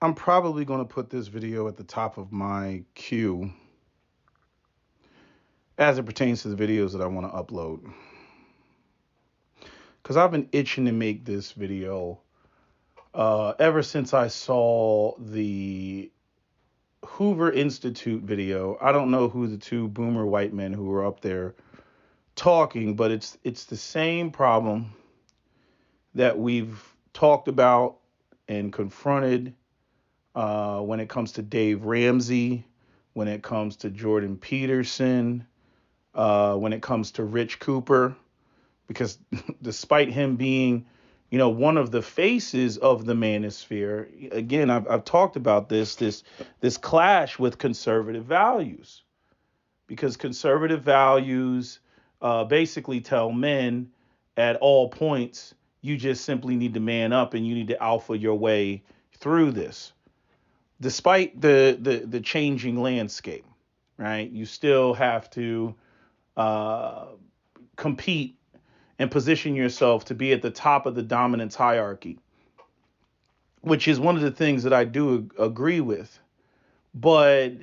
I'm probably going to put this video at the top of my queue as it pertains to the videos that I want to upload. Because I've been itching to make this video ever since I saw the Hoover Institute video. I don't know who the two boomer white men who were up there talking, but it's the same problem that we've talked about and confronted when it comes to Dave Ramsey, when it comes to Jordan Peterson, when it comes to Rich Cooper, because despite him being, one of the faces of the manosphere, again, I've talked about this clash with conservative values, because conservative values basically tell men at all points, you just simply need to man up and you need to alpha your way through this. Despite the changing landscape, right? You still have to uh, compete and position yourself to be at the top of the dominance hierarchy, which is one of the things that I do agree with. But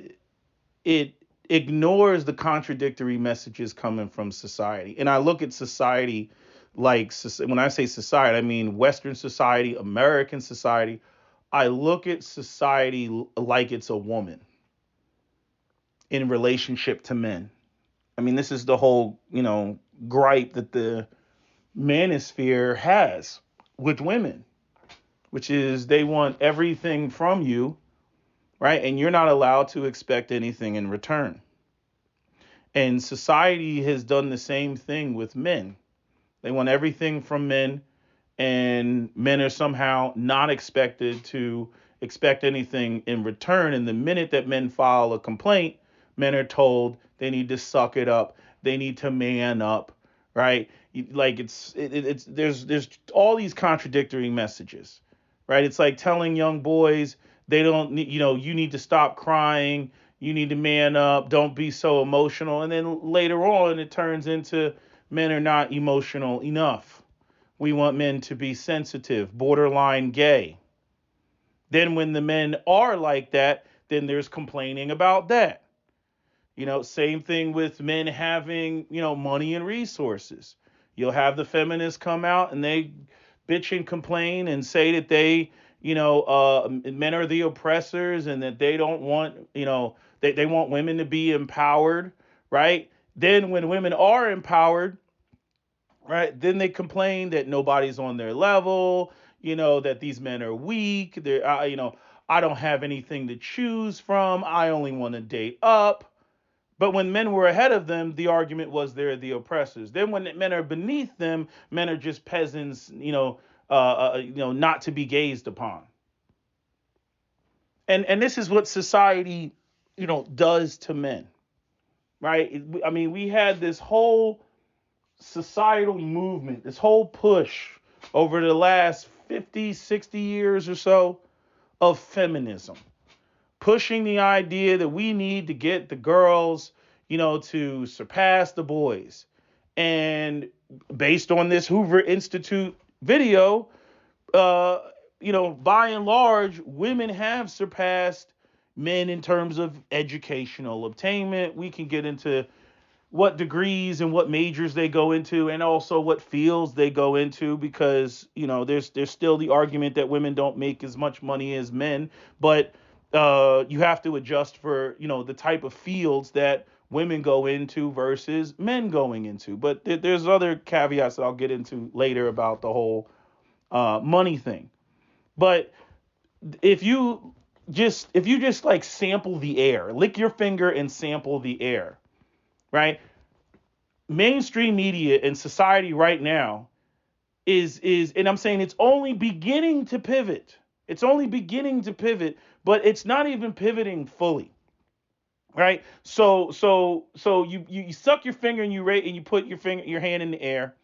it ignores the contradictory messages coming from society. And I look at society like, when I say society, I mean Western society, American society. I look at society like it's a woman in relationship to men. I mean, this is the whole, gripe that the manosphere has with women, which is they want everything from you, right? And you're not allowed to expect anything in return. And society has done the same thing with men. They want everything from men, and men are somehow not expected to expect anything in return. And the minute that men file a complaint, men are told they need to suck it up, they need to man up, right? Like it's there's all these contradictory messages, right? It's like telling young boys they don't need, you need to stop crying, you need to man up, don't be so emotional, and then later on it turns into men are not emotional enough. We want men to be sensitive, borderline gay. Then when the men are like that, then there's complaining about that. Same thing with men having, money and resources. You'll have the feminists come out and they bitch and complain and say that men are the oppressors and that they don't want, they want women to be empowered, right? Then when women are empowered, right, then they complain that nobody's on their level, that these men are weak. I don't have anything to choose from. I only want to date up. But when men were ahead of them, the argument was they're the oppressors. Then when men are beneath them, men are just peasants, not to be gazed upon. And this is what society, does to men, right? I mean, we had this whole societal movement, this whole push over the last 50, 60 years or so of feminism, pushing the idea that we need to get the girls, to surpass the boys. And based on this Hoover Institute video, uh, by and large, women have surpassed men in terms of educational obtainment. We can get into what degrees and what majors they go into, and also what fields they go into, because there's still the argument that women don't make as much money as men, but you have to adjust for the type of fields that women go into versus men going into. But there's other caveats that I'll get into later about the whole money thing. But if you just like sample the air, lick your finger and sample the air, right? Mainstream media and society right now is and I'm saying it's only beginning to pivot. It's only beginning to pivot, but it's not even pivoting fully. Right? So you suck your finger and you rate and you put your hand in the air,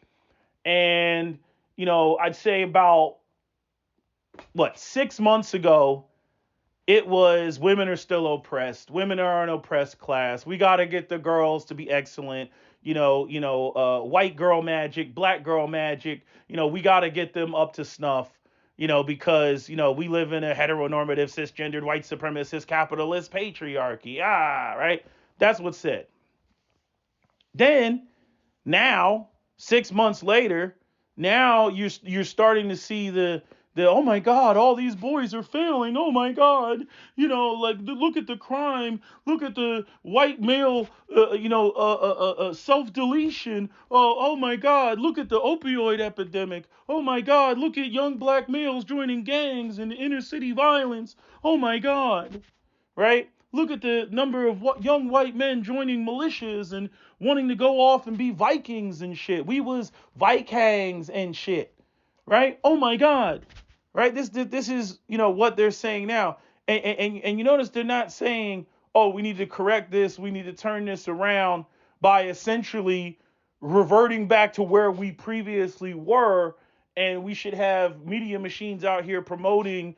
and I'd say about what, 6 months ago, it was women are still oppressed. Women are an oppressed class. We got to get the girls to be excellent. White girl magic, black girl magic. We got to get them up to snuff. because, we live in a heteronormative, cisgendered, white supremacist, capitalist patriarchy. Right? That's what's said. Then, now, 6 months later, now you're starting to see the oh my God, all these boys are failing. Oh my God, look at the crime, look at the white male, self deletion. Oh my God, look at the opioid epidemic. Oh my God, look at young black males joining gangs and inner city violence. Oh my God. Right? Look at the number of young white men joining militias and wanting to go off and be Vikings and shit. We was Vikings and shit. Right? Oh my God. Right? This is, what they're saying now. And you notice they're not saying, oh, we need to correct this, we need to turn this around by essentially reverting back to where we previously were, and we should have media machines out here promoting,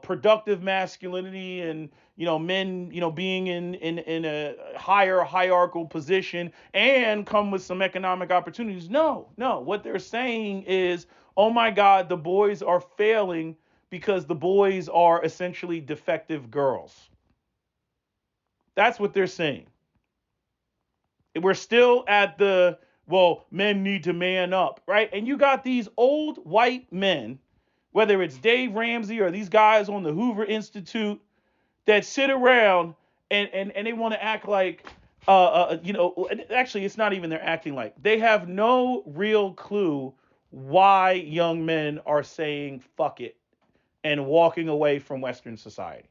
productive masculinity and, men, being in a higher hierarchical position and come with some economic opportunities. No. What they're saying is, oh my God, the boys are failing because the boys are essentially defective girls. That's what they're saying. We're still at the, well, men need to man up, right? And you got these old white men, whether it's Dave Ramsey or these guys on the Hoover Institute, that sit around and they want to act like, actually, it's not even they're acting like. They have no real clue why young men are saying fuck it and walking away from Western society.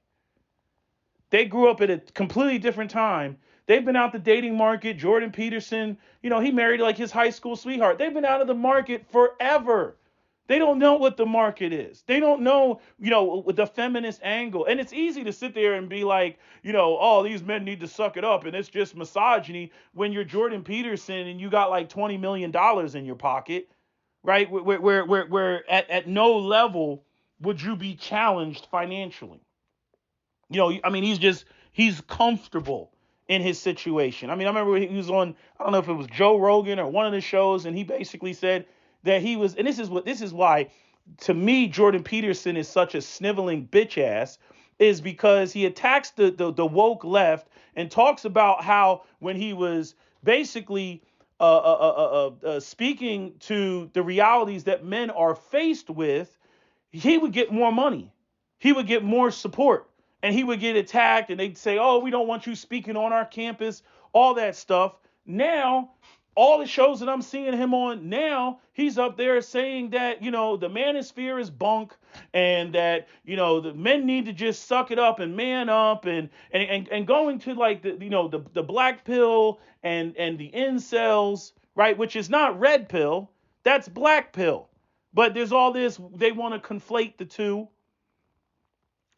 They grew up at a completely different time. They've been out the dating market. Jordan Peterson, he married like his high school sweetheart. They've been out of the market forever. They don't know what the market is. They don't know, with the feminist angle. And it's easy to sit there and be like, oh, these men need to suck it up and it's just misogyny when you're Jordan Peterson and you got like $20 million in your pocket, right? Where at no level would you be challenged financially. He's comfortable in his situation. I remember he was on, I don't know if it was Joe Rogan or one of the shows, and he basically said that he was, and this is why, to me, Jordan Peterson is such a sniveling bitch ass, is because he attacks the woke left and talks about how when he was basically speaking to the realities that men are faced with, he would get more money. He would get more support. And he would get attacked and they'd say, oh, we don't want you speaking on our campus, all that stuff. Now, all the shows that I'm seeing him on now, he's up there saying that, the manosphere is bunk and that, the men need to just suck it up and man up and going to like the black pill and the incels, right? Which is not red pill, that's black pill. But there's all this, they want to conflate the two.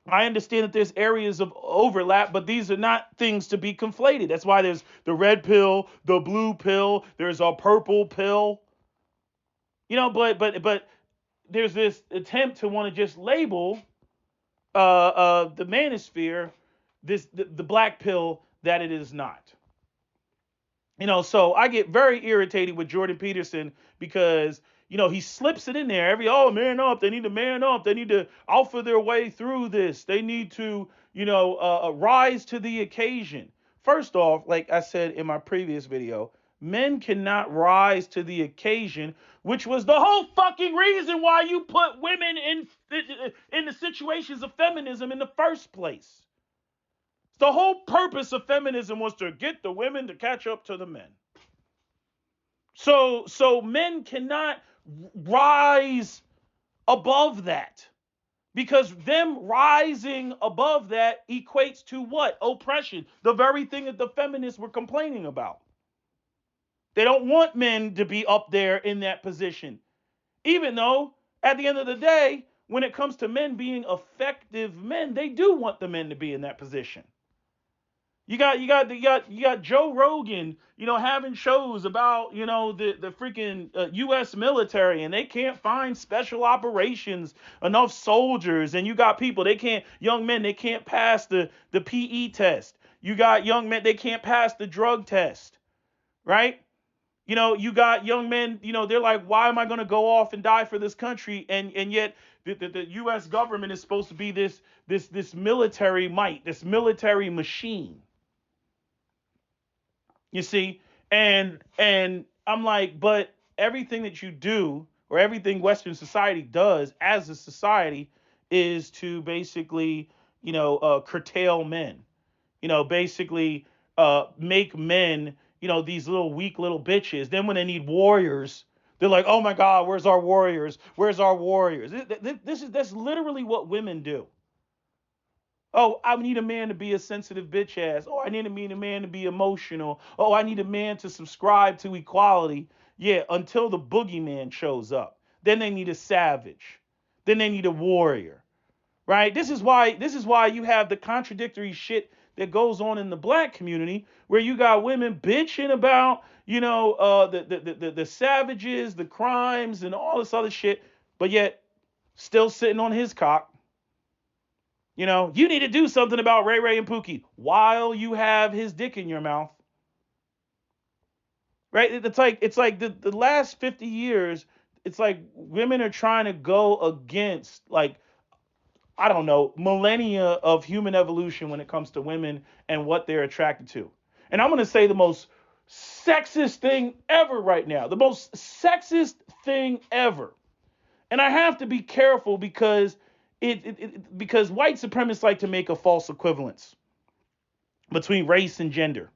I understand that there's areas of overlap, but these are not things to be conflated. That's why there's the red pill, the blue pill, there's a purple pill. But there's this attempt to want to just label the manosphere the black pill that it is not. So I get very irritated with Jordan Peterson because he slips it in there man up. They need to man up. They need to alpha their way through this. They need to, rise to the occasion. First off, like I said in my previous video, men cannot rise to the occasion, which was the whole fucking reason why you put women in the situations of feminism in the first place. The whole purpose of feminism was to get the women to catch up to the men. So men cannot rise above that, because them rising above that equates to what? Oppression. The very thing that the feminists were complaining about. They don't want men to be up there in that position. Even though at the end of the day, when it comes to men being effective men, they do want the men to be in that position. You got Joe Rogan, having shows about, the freaking U.S. military, and they can't find special operations enough soldiers. And you got people, young men, they can't pass the PE test. You got young men, they can't pass the drug test, right? You got young men, they're like, why am I going to go off and die for this country? And yet the U.S. government is supposed to be this military might, this military machine. You see, and I'm like, but everything that you do or everything Western society does as a society is to basically, curtail men. Basically, make men, these little weak little bitches. Then when they need warriors, they're like, oh my God, where's our warriors? Where's our warriors? That's literally what women do. Oh, I need a man to be a sensitive bitch ass. Oh, I need a man to be emotional. Oh, I need a man to subscribe to equality. Yeah, until the boogeyman shows up. Then they need a savage. Then they need a warrior. Right? This is why you have the contradictory shit that goes on in the black community where you got women bitching about, the savages, the crimes, and all this other shit, but yet still sitting on his cock. You need to do something about Ray Ray and Pookie while you have his dick in your mouth. Right? It's like the last 50 years, it's like women are trying to go against, like, I don't know, millennia of human evolution when it comes to women and what they're attracted to. And I'm going to say the most sexist thing ever right now. The most sexist thing ever. And I have to be careful because because white supremacists like to make a false equivalence between race and gender.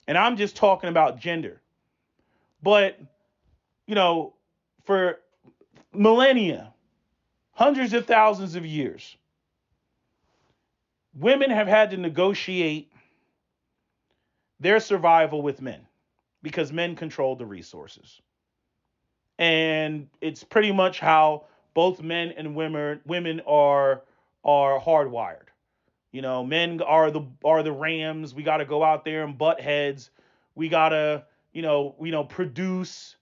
And I'm just talking about gender. But, for millennia, hundreds of thousands of years, women have had to negotiate their survival with men because men control the resources. And it's pretty much how both men and women are hardwired. Men are the rams. We got to go out there and butt heads. We got to, produce,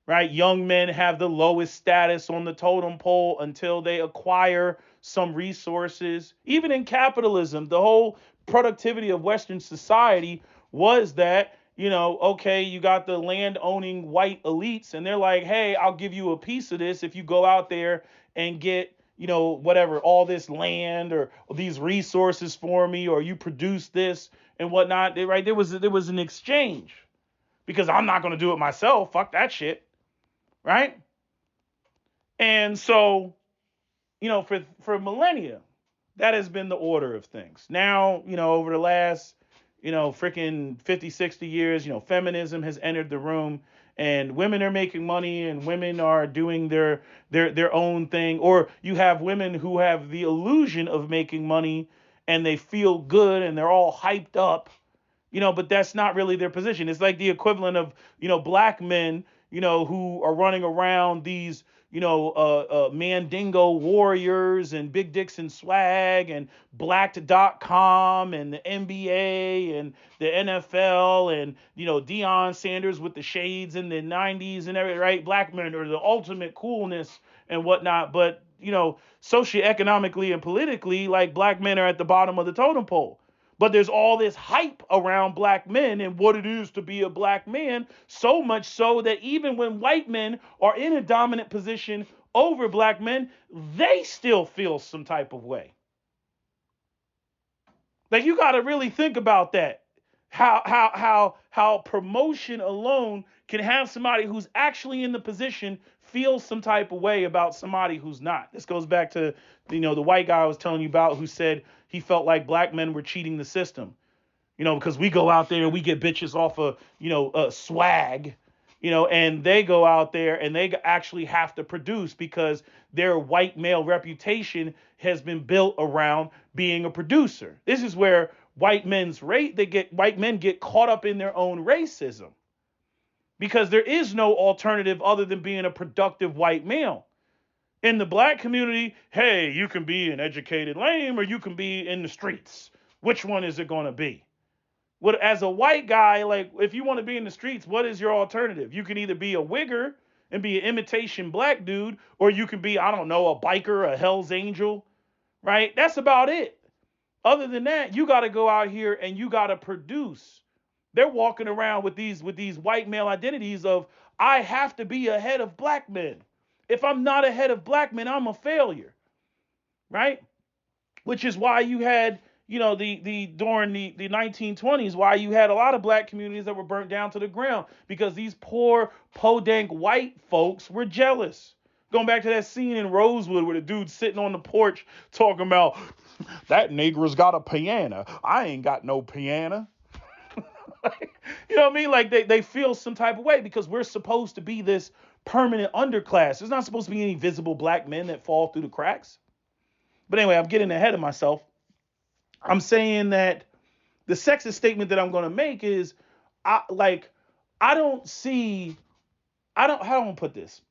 right? Young men have the lowest status on the totem pole until they acquire some resources. Even in capitalism, the whole productivity of Western society was that, okay, you got the land owning white elites, and they're like, hey, I'll give you a piece of this if you go out there and get, whatever, all this land or these resources for me, or you produce this and whatnot. Right? There was an exchange because I'm not going to do it myself. Fuck that shit. Right? And so, for millennia, that has been the order of things. Now, over the last, freaking 50, 60 years, feminism has entered the room and women are making money and women are doing their own thing. Or you have women who have the illusion of making money and they feel good and they're all hyped up, but that's not really their position. It's like the equivalent of, black men, who are running around these, Mandingo warriors and big dicks and swag and blacked.com and the NBA and the NFL and, Deion Sanders with the shades in the 90s and everything, right? Black men are the ultimate coolness and whatnot. But, socioeconomically and politically, like, black men are at the bottom of the totem pole. But there's all this hype around black men and what it is to be a black man, so much so that even when white men are in a dominant position over black men, they still feel some type of way. Like, you got to really think about that. How promotion alone can have somebody who's actually in the position feel some type of way about somebody who's not. This goes back to, the white guy I was telling you about who said he felt like black men were cheating the system, because we go out there and we get bitches off of, swag, and they go out there and they actually have to produce because their white male reputation has been built around being a producer. This is where white men get caught up in their own racism because there is no alternative other than being a productive white male. In the black community, hey, you can be an educated lame or you can be in the streets. Which one is it going to be? What, as a white guy, like, if you want to be in the streets, what is your alternative? You can either be a wigger and be an imitation black dude, or you can be, I don't know, a biker, a Hell's Angel, right? That's about it. Other than that, you got to go out here and you got to produce. They're walking around with these white male identities of I have to be ahead of black men. If I'm not ahead of black men, I'm a failure, right? Which is why you had, the during the 1920s, why you had a lot of black communities that were burnt down to the ground because these poor podunk white folks were jealous. Going back to that scene in Rosewood where the dude's sitting on the porch talking about that Negro's got a piano. I ain't got no piano. You know what I mean? Like they feel some type of way because we're supposed to be this permanent underclass. There's not supposed to be any visible black men that fall through the cracks. But anyway, I'm getting ahead of myself. I'm saying that the sexist statement that I'm going to make is, I don't see, how do I put this?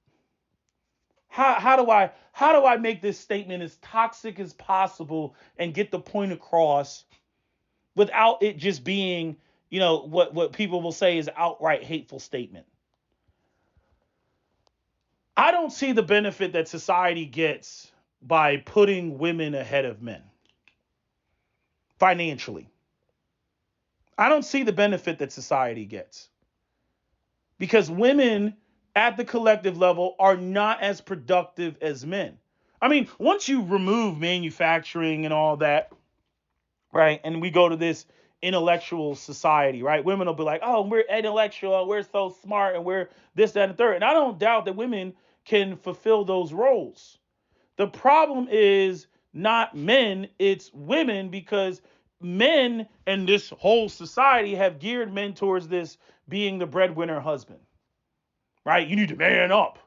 How do I make this statement as toxic as possible and get the point across without it just being, what people will say is outright hateful statement? I don't see the benefit that society gets by putting women ahead of men financially. I don't see the benefit that society gets because women at the collective level are not as productive as men. I mean, once you remove manufacturing and all that, right, and we go to this intellectual society, right, women will be like, oh, we're intellectual, we're so smart, and we're this, that, and the third. And I don't doubt that women can fulfill those roles. The problem is not men, it's women, because men and this whole society have geared men towards this being the breadwinner husband, right? You need to man up.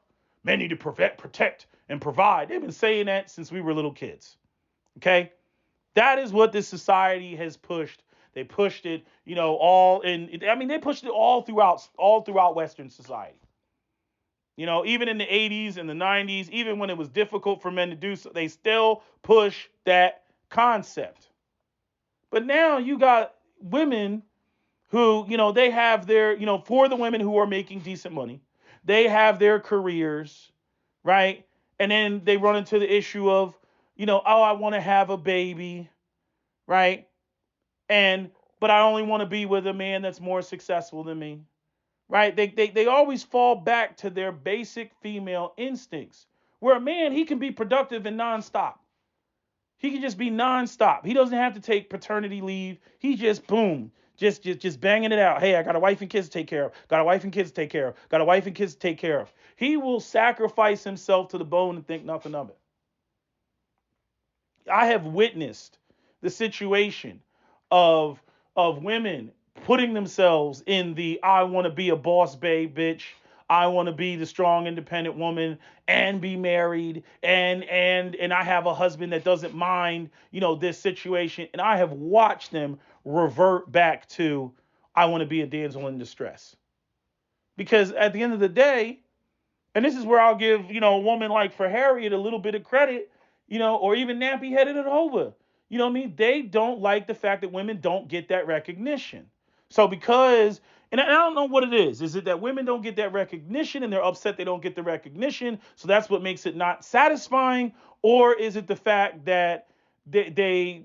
Men need to protect, and provide. They've been saying that since we were little kids, okay? That is what this society has pushed. They pushed it, they pushed it all throughout Western society. Even in the 80s and the 90s, even when it was difficult for men to do so, they still push that concept. But now you got women who, they have their, for the women who are making decent money, they have their careers, right? And then they run into the issue of, oh, I want to have a baby, right? But I only want to be with a man that's more successful than me. Right? They always fall back to their basic female instincts. Where a man, he can be productive and nonstop. He can just be nonstop. He doesn't have to take paternity leave. He just boom, just banging it out. Hey, I got a wife and kids to take care of. Got a wife and kids to take care of. Got a wife and kids to take care of. He will sacrifice himself to the bone and think nothing of it. I have witnessed the situation of women putting themselves in the I want to be a boss babe bitch. I want to be the strong independent woman and be married and I have a husband that doesn't mind, this situation, and I have watched them revert back to I want to be a damsel in distress. Because at the end of the day, and this is where I'll give, a woman like for Harriet a little bit of credit, or even nappy headed Hova. You know what I mean? They don't like the fact that women don't get that recognition. So and I don't know what it is. Is it that women don't get that recognition and they're upset they don't get the recognition? So that's what makes it not satisfying? Or is it the fact that they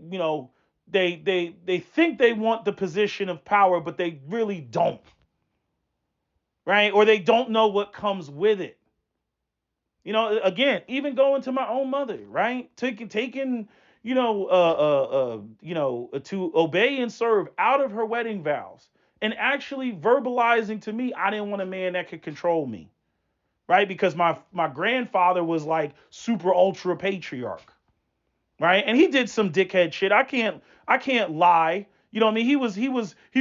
think they want the position of power, but they really don't, right? Or they don't know what comes with it. Again, even going to my own mother, right? Taking to obey and serve out of her wedding vows and actually verbalizing to me, I didn't want a man that could control me, right? Because my grandfather was like super ultra patriarch, right? And he did some dickhead shit. I can't lie. You know what I mean? He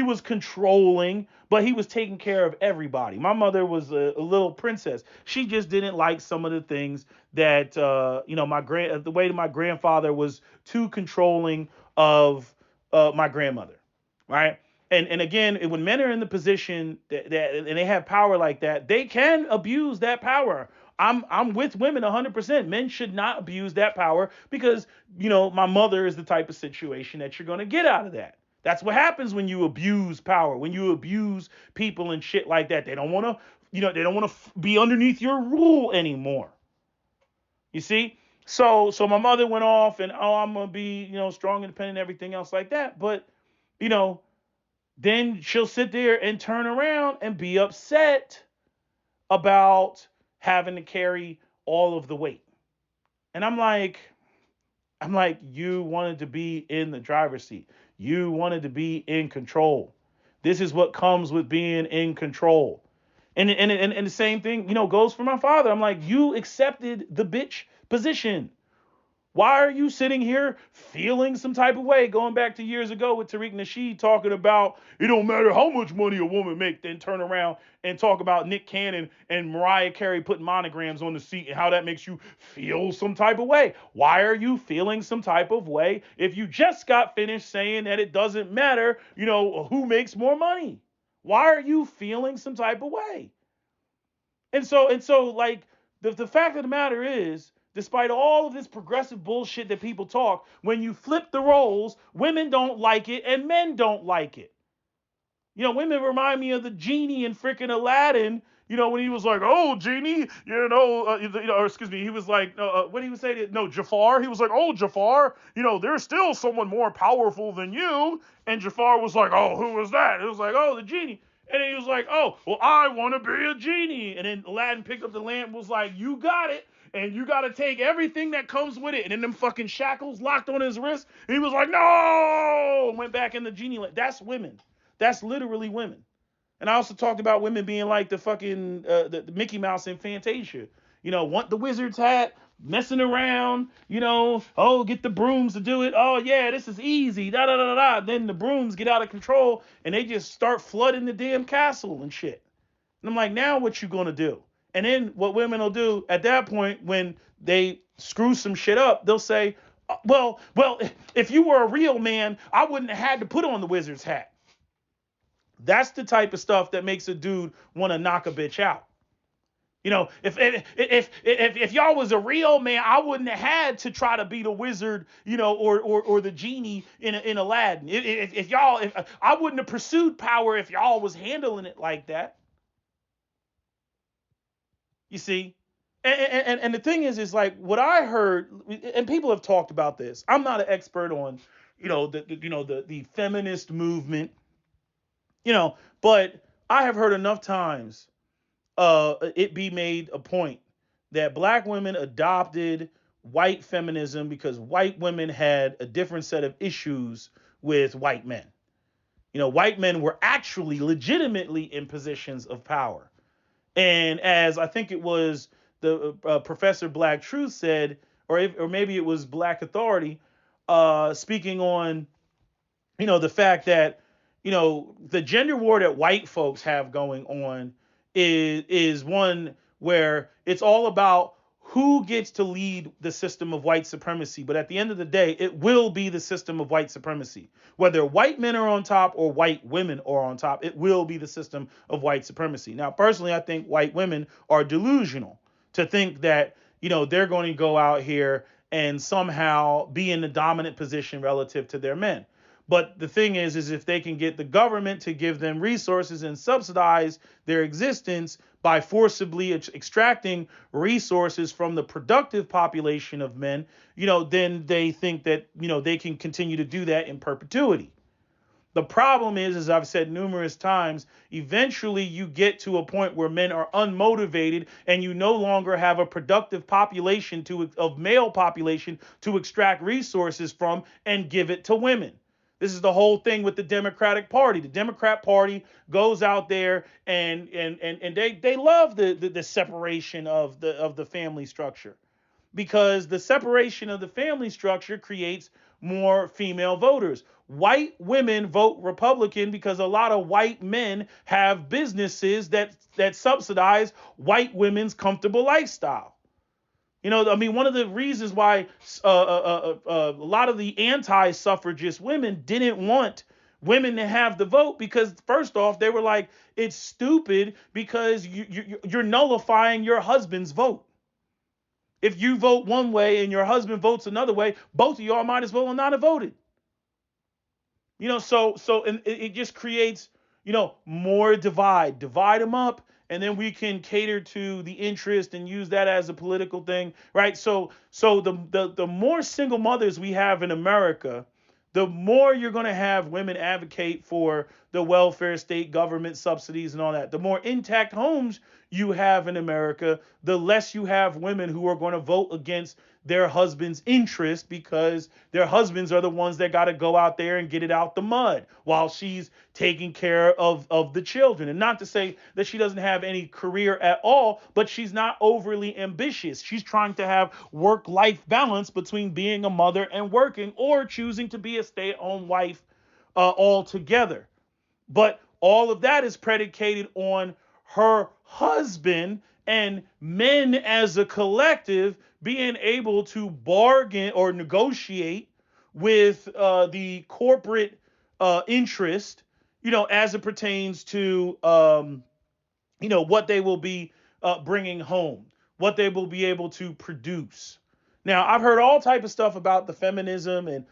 was controlling, but he was taking care of everybody. My mother was a little princess. She just didn't like some of the things that the way that my grandfather was too controlling of my grandmother, right? And again, when men are in the position that and they have power like that, they can abuse that power. I'm with women 100%. Men should not abuse that power because, my mother is the type of situation that you're going to get out of that. That's what happens when you abuse power, when you abuse people and shit like that. They don't want to, they don't want to be underneath your rule anymore. You see? So my mother went off and, I'm going to be, strong, independent, everything else like that. But, then she'll sit there and turn around and be upset about having to carry all of the weight. And I'm like, you wanted to be in the driver's seat. You wanted to be in control. This is what comes with being in control. And the same thing, goes for my father. I'm like, you accepted the bitch position. Why are you sitting here feeling some type of way? Going back to years ago with Tariq Nasheed talking about it don't matter how much money a woman make, then turn around and talk about Nick Cannon and Mariah Carey putting monograms on the seat and how that makes you feel some type of way. Why are you feeling some type of way if you just got finished saying that it doesn't matter, who makes more money? Why are you feeling some type of way? And so like the fact of the matter is, despite all of this progressive bullshit that people talk, when you flip the roles, women don't like it and men don't like it. Women remind me of the genie in freaking Aladdin. When he was like, "Oh, genie," or excuse me, he was like, what did he say? No, Jafar. He was like, "Oh, Jafar, there's still someone more powerful than you." And Jafar was like, "Oh, who was that?" It was like, "Oh, the genie." And then he was like, "Oh, well, I want to be a genie." And then Aladdin picked up the lamp and was like, "You got it. And you got to take everything that comes with it." And then them fucking shackles locked on his wrist. And he was like, "No!" And went back in the genie land. That's women. That's literally women. And I also talked about women being like the fucking the Mickey Mouse in Fantasia. Want the wizard's hat, messing around, oh, get the brooms to do it. Oh, yeah, this is easy. Da da da da. Then the brooms get out of control and they just start flooding the damn castle and shit. And I'm like, now what you gonna do? And then what women will do at that point when they screw some shit up, they'll say, well, if you were a real man, I wouldn't have had to put on the wizard's hat. That's the type of stuff that makes a dude want to knock a bitch out. If y'all was a real man, I wouldn't have had to try to be the wizard, or the genie in Aladdin. If I wouldn't have pursued power if y'all was handling it like that. You see, and the thing is like what I heard, and people have talked about this. I'm not an expert on, the feminist movement, but I have heard enough times it be made a point that black women adopted white feminism because white women had a different set of issues with white men. White men were actually legitimately in positions of power. And as I think it was the Professor Black Truth said, or maybe it was Black Authority, speaking on, the fact that, the gender war that white folks have going on is one where it's all about who gets to lead the system of white supremacy. But at the end of the day, it will be the system of white supremacy. Whether white men are on top or white women are on top, it will be the system of white supremacy. Now, personally, I think white women are delusional to think that, they're going to go out here and somehow be in the dominant position relative to their men. But the thing is if they can get the government to give them resources and subsidize their existence by forcibly extracting resources from the productive population of men, then they think that, they can continue to do that in perpetuity. The problem is, as I've said numerous times, eventually you get to a point where men are unmotivated and you no longer have a productive population of male population to extract resources from and give it to women. This is the whole thing with the Democratic Party. The Democrat Party goes out there and they love the separation of the family structure, because the separation of the family structure creates more female voters. White women vote Republican because a lot of white men have businesses that subsidize white women's comfortable lifestyle. One of the reasons why a lot of the anti-suffragist women didn't want women to have the vote, because first off, they were like, it's stupid because you're nullifying your husband's vote. If you vote one way and your husband votes another way, both of y'all might as well not have voted. And it just creates, more divide them up. And then we can cater to the interest and use that as a political thing, right? So the more single mothers we have in America, the more you're going to have women advocate for the welfare state, government subsidies, and all that. The more intact homes you have in America, the less you have women who are going to vote against their husband's interest because their husbands are the ones that got to go out there and get it out the mud while she's taking care of the children. And not to say that she doesn't have any career at all, but she's not overly ambitious. She's trying to have work-life balance between being a mother and working, or choosing to be a stay-at-home wife altogether. But all of that is predicated on her husband and men as a collective being able to bargain or negotiate with the corporate interest, as it pertains to, what they will be bringing home, what they will be able to produce. Now, I've heard all type of stuff about the feminism and,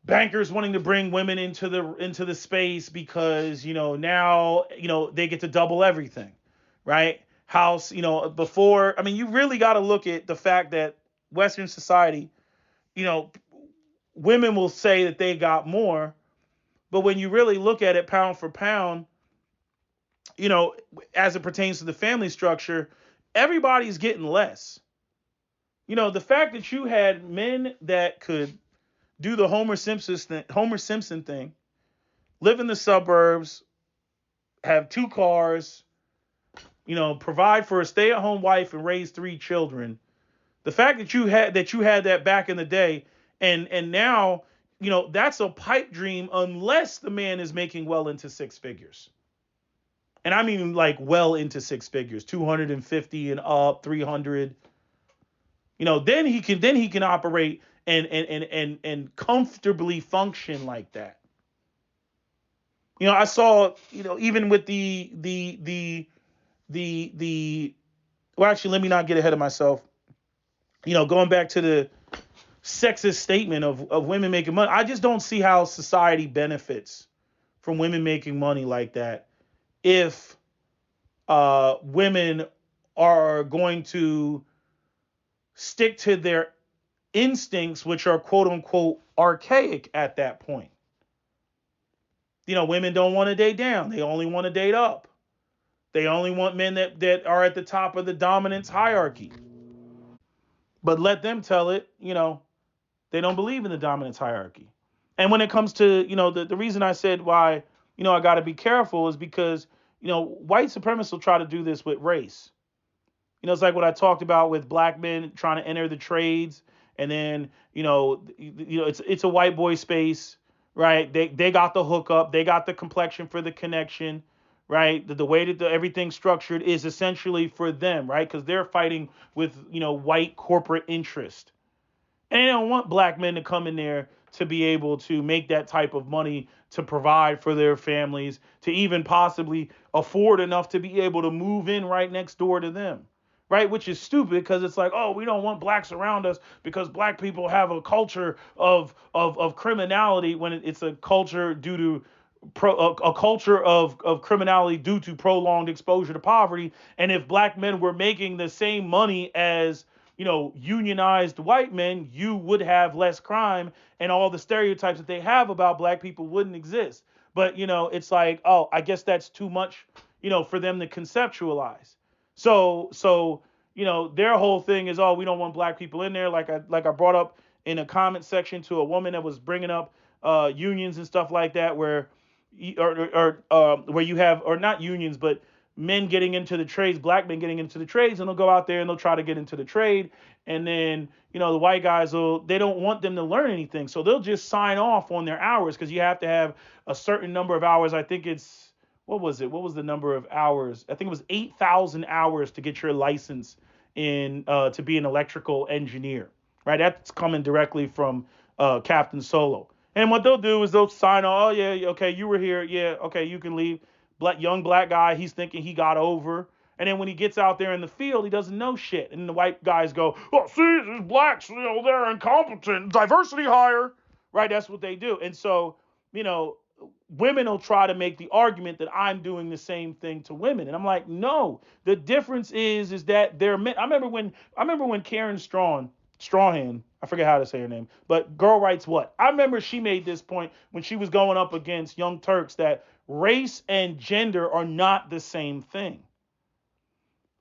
bankers wanting to bring women into the space because now they get to double everything, right? House, before, I mean, you really got to look at the fact that Western society, you know women will say that they got more, but when you really look at it pound for pound, you know as it pertains to the family structure, everybody's getting less. The fact that you had men that could do the Homer Simpson thing, live in the suburbs, have two cars, provide for a stay-at-home wife and raise three children. The fact that you had that back in the day, and now, that's a pipe dream unless the man is making well into six figures. And I mean like well into six figures, 250 and up, 300. Then he can operate and comfortably function like that. I saw, even with the well, actually, let me not get ahead of myself. Going back to the sexist statement of women making money, I just don't see how society benefits from women making money like that if women are going to stick to their instincts, which are quote unquote archaic at that point. Women don't want to date down. They only want to date up. They only want men that are at the top of the dominance hierarchy. But let them tell it, they don't believe in the dominance hierarchy. And when it comes to, the reason I said why, I got to be careful is because, white supremacists will try to do this with race. It's like what I talked about with black men trying to enter the trades, and then it's a white boy space, right? They got the hookup, they got the complexion for the connection, right? The way that everything's structured is essentially for them, right? Because they're fighting with white corporate interest. And they don't want black men to come in there to be able to make that type of money to provide for their families, to even possibly afford enough to be able to move in right next door to them. Right, which is stupid because it's like, oh, we don't want blacks around us because black people have a culture of criminality, when it's a culture due to a culture of criminality due to prolonged exposure to poverty. And if black men were making the same money as unionized white men, you would have less crime, and all the stereotypes that they have about black people wouldn't exist. But it's like, oh, I guess that's too much, for them to conceptualize. So their whole thing is, oh, we don't want black people in there. Like I brought up in a comment section to a woman that was bringing up unions and stuff like that, where where you have, or not unions, but men getting into the trades, black men getting into the trades, and they'll go out there and they'll try to get into the trade. And then, the white guys they don't want them to learn anything. So they'll just sign off on their hours, because you have to have a certain number of hours. I think it's, what was it? What was the number of hours? I think it was 8,000 hours to get your license in to be an electrical engineer, right? That's coming directly from Captain Solo. And what they'll do is they'll sign off. Oh yeah, okay, you were here. Yeah, okay, you can leave. Young black guy, he's thinking he got over. And then when he gets out there in the field, he doesn't know shit. And the white guys go, oh, see, these blacks, they're incompetent. Diversity hire, right? That's what they do. And so, women will try to make the argument that I'm doing the same thing to women. And I'm like, no, the difference is that they're men. I remember when Karen Strong, Strawhan. I forget how to say her name, but Girl Writes What. I remember she made this point when she was going up against Young Turks that race and gender are not the same thing.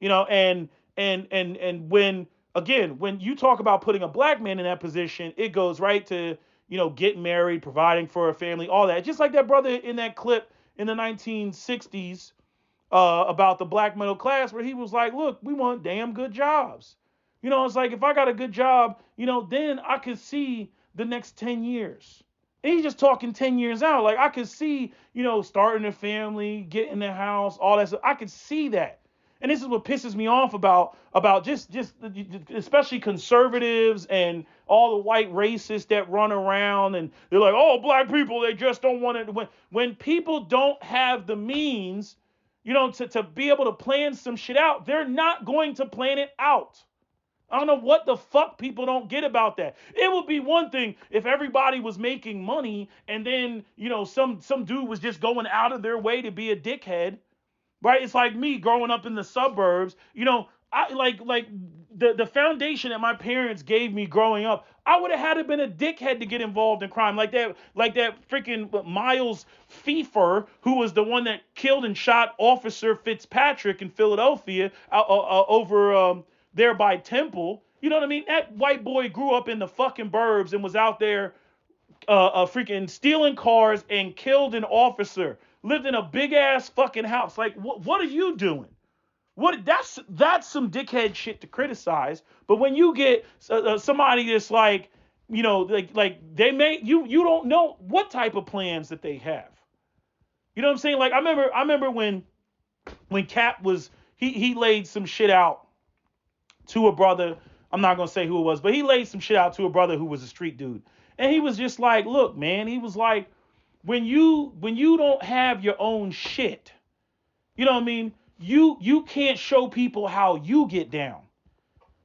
And when again, when you talk about putting a black man in that position, it goes right to, getting married, providing for a family, all that. Just like that brother in that clip in the 1960s about the black middle class, where he was like, look, we want damn good jobs. It's like if I got a good job, then I could see the next 10 years. And he's just talking 10 years out. Like I could see, starting a family, getting a house, all that stuff. I could see that. And this is what pisses me off about just especially conservatives and all the white racists that run around and they're like, oh, black people, they just don't want it. When people don't have the means, to be able to plan some shit out, they're not going to plan it out. I don't know what the fuck people don't get about that. It would be one thing if everybody was making money and then, some dude was just going out of their way to be a dickhead, right? It's like me growing up in the suburbs, I like the foundation that my parents gave me growing up. I would have had to been a dickhead to get involved in crime like that freaking Miles Pfeiffer, who was the one that killed and shot Officer Fitzpatrick in Philadelphia over there by Temple. You know what I mean? That white boy grew up in the fucking burbs and was out there freaking stealing cars and killed an officer. Lived in a big ass fucking house. Like, what are you doing? That's some dickhead shit to criticize. But when you get somebody that's like, like they may you don't know what type of plans that they have. You know what I'm saying? Like I remember when Cap was he laid some shit out to a brother. I'm not gonna say who it was, but he laid some shit out to a brother who was a street dude, and he was just like, look, man, he was like, when you don't have your own shit, you know what I mean? You can't show people how you get down.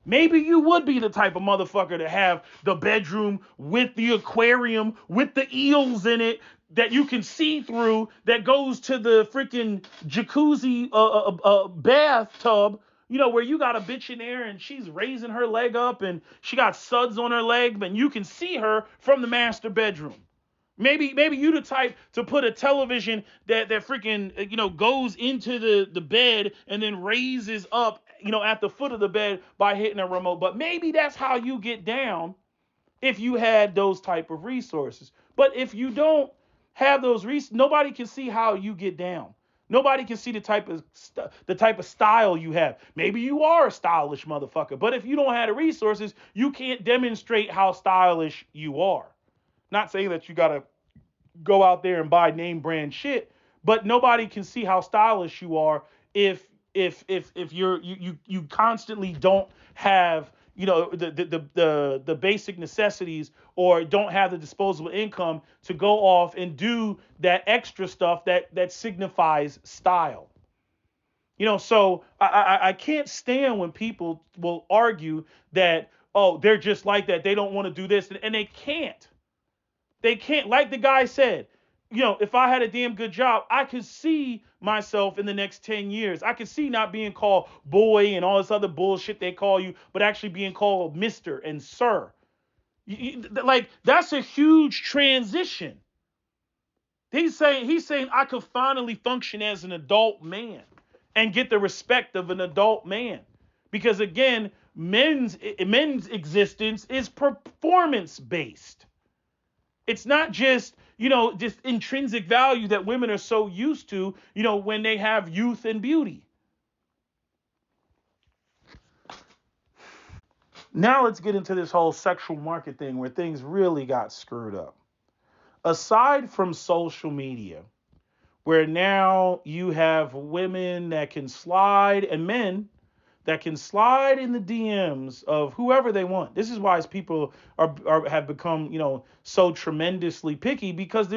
Maybe you would be the type of motherfucker to have the bedroom with the aquarium with the eels in it that you can see through that goes to the freaking jacuzzi bathtub, where you got a bitch in there and she's raising her leg up and she got suds on her leg, but you can see her from the master bedroom. Maybe you the type to put a television that freaking goes into the bed and then raises up at the foot of the bed by hitting a remote. But maybe that's how you get down if you had those type of resources. But if you don't have those resources, nobody can see how you get down. Nobody can see the type of style you have. Maybe you are a stylish motherfucker, but if you don't have the resources, you can't demonstrate how stylish you are. Not saying that you gotta go out there and buy name brand shit, but nobody can see how stylish you are if you constantly don't have the basic necessities or don't have the disposable income to go off and do that extra stuff that signifies style. So I can't stand when people will argue that, oh, they're just like that, they don't want to do this, and they can't. They can't, like the guy said, if I had a damn good job, I could see myself in the next 10 years. I could see not being called boy and all this other bullshit they call you, but actually being called Mr. and Sir. Like, that's a huge transition. He's saying I could finally function as an adult man and get the respect of an adult man. Because again, men's existence is performance based. It's not just intrinsic value that women are so used to, when they have youth and beauty. Now let's get into this whole sexual market thing where things really got screwed up. Aside from social media, where now you have women that can slide and men that can slide in the DMs of whoever they want. This is why people have become, so tremendously picky, because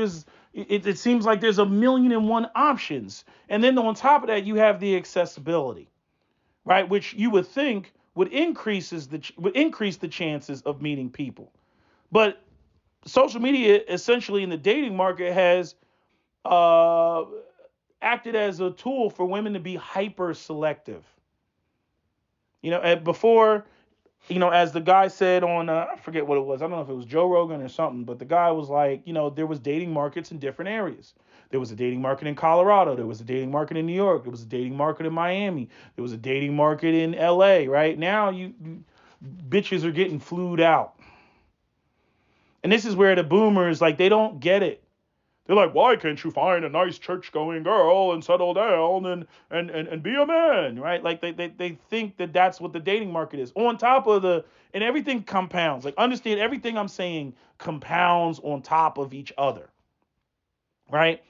it seems like there's a million and one options. And then on top of that, you have the accessibility, right? Which you would think would increase the chances of meeting people. But social media, essentially in the dating market, has uh, acted as a tool for women to be hyper selective. Before, as the guy said on, I forget what it was. I don't know if it was Joe Rogan or something, but the guy was like, there was dating markets in different areas. There was a dating market in Colorado. There was a dating market in New York. There was a dating market in Miami. There was a dating market in LA. Right now, you bitches are getting flued out. And this is where the boomers, like, they don't get it. They're like, why can't you find a nice church-going girl and settle down and be a man, right? Like, they think that that's what the dating market is. On top of and everything compounds. Like, understand, everything I'm saying compounds on top of each other, right?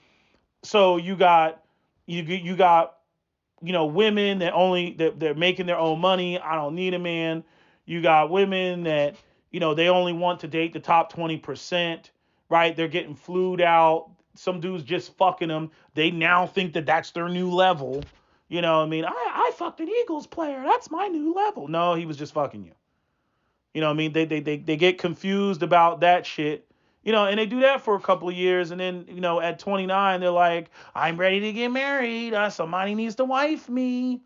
So you got women that they're making their own money. I don't need a man. You got women that, they only want to date the top 20%, right? They're getting flued out. Some dudes just fucking them. They now think that that's their new level. You know what I mean? I fucked an Eagles player. That's my new level. No, he was just fucking you. You know what I mean? They get confused about that shit. And they do that for a couple of years, and then, at 29, they're like, I'm ready to get married. Somebody needs to wife me.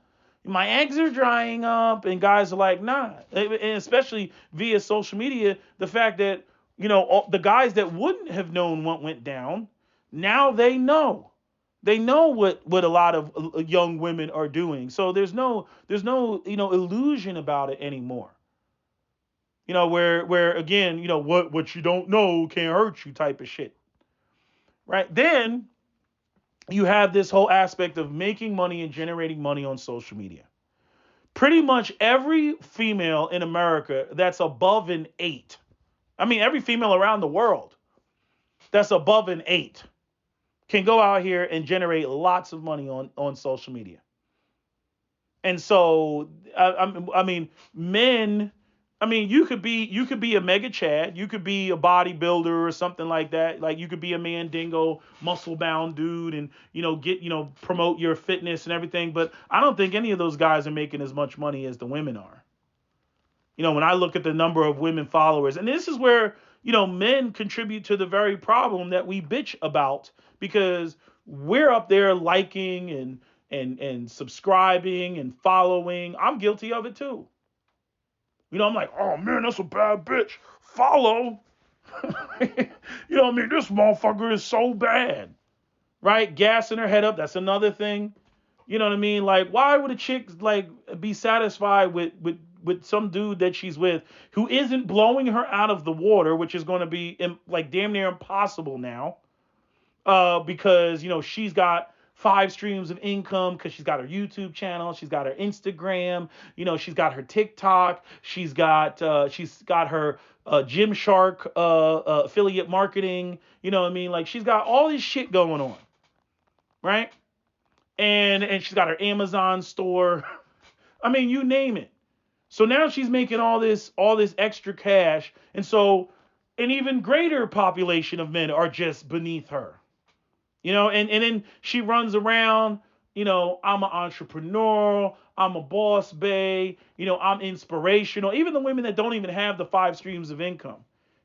My eggs are drying up, and guys are like, nah. And especially via social media, the fact that, the guys that wouldn't have known what went down, now they know. They know what a lot of young women are doing. So there's no illusion about it anymore. Where again, what you don't know can't hurt you type of shit. Right? Then you have this whole aspect of making money and generating money on social media. Pretty much every female in America that's above an 8. I mean, every female around the world that's above an 8 can go out here and generate lots of money on social media. And so, I mean, men. I mean, you could be a mega Chad, you could be a bodybuilder or something like that. Like, you could be a Mandingo, muscle bound dude, and promote your fitness and everything. But I don't think any of those guys are making as much money as the women are. When I look at the number of women followers, and this is where men contribute to the very problem that we bitch about, because we're up there liking and subscribing and following. I'm guilty of it too. I'm like, oh man, that's a bad bitch. Follow. What I mean? This motherfucker is so bad. Right? Gassing her head up. That's another thing. You know what I mean? Like, why would a chick like be satisfied with some dude that she's with who isn't blowing her out of the water, which is going to be like damn near impossible now, because she's got 5 streams of income, because she's got her YouTube channel, she's got her Instagram, she's got her TikTok, she's got her Gymshark affiliate marketing. You know what I mean? Like, she's got all this shit going on, right? And she's got her Amazon store. I mean, you name it. So now she's making all this extra cash, and so an even greater population of men are just beneath her. And then she runs around, I'm an entrepreneur, I'm a boss bae, I'm inspirational. Even the women that don't even have the 5 streams of income,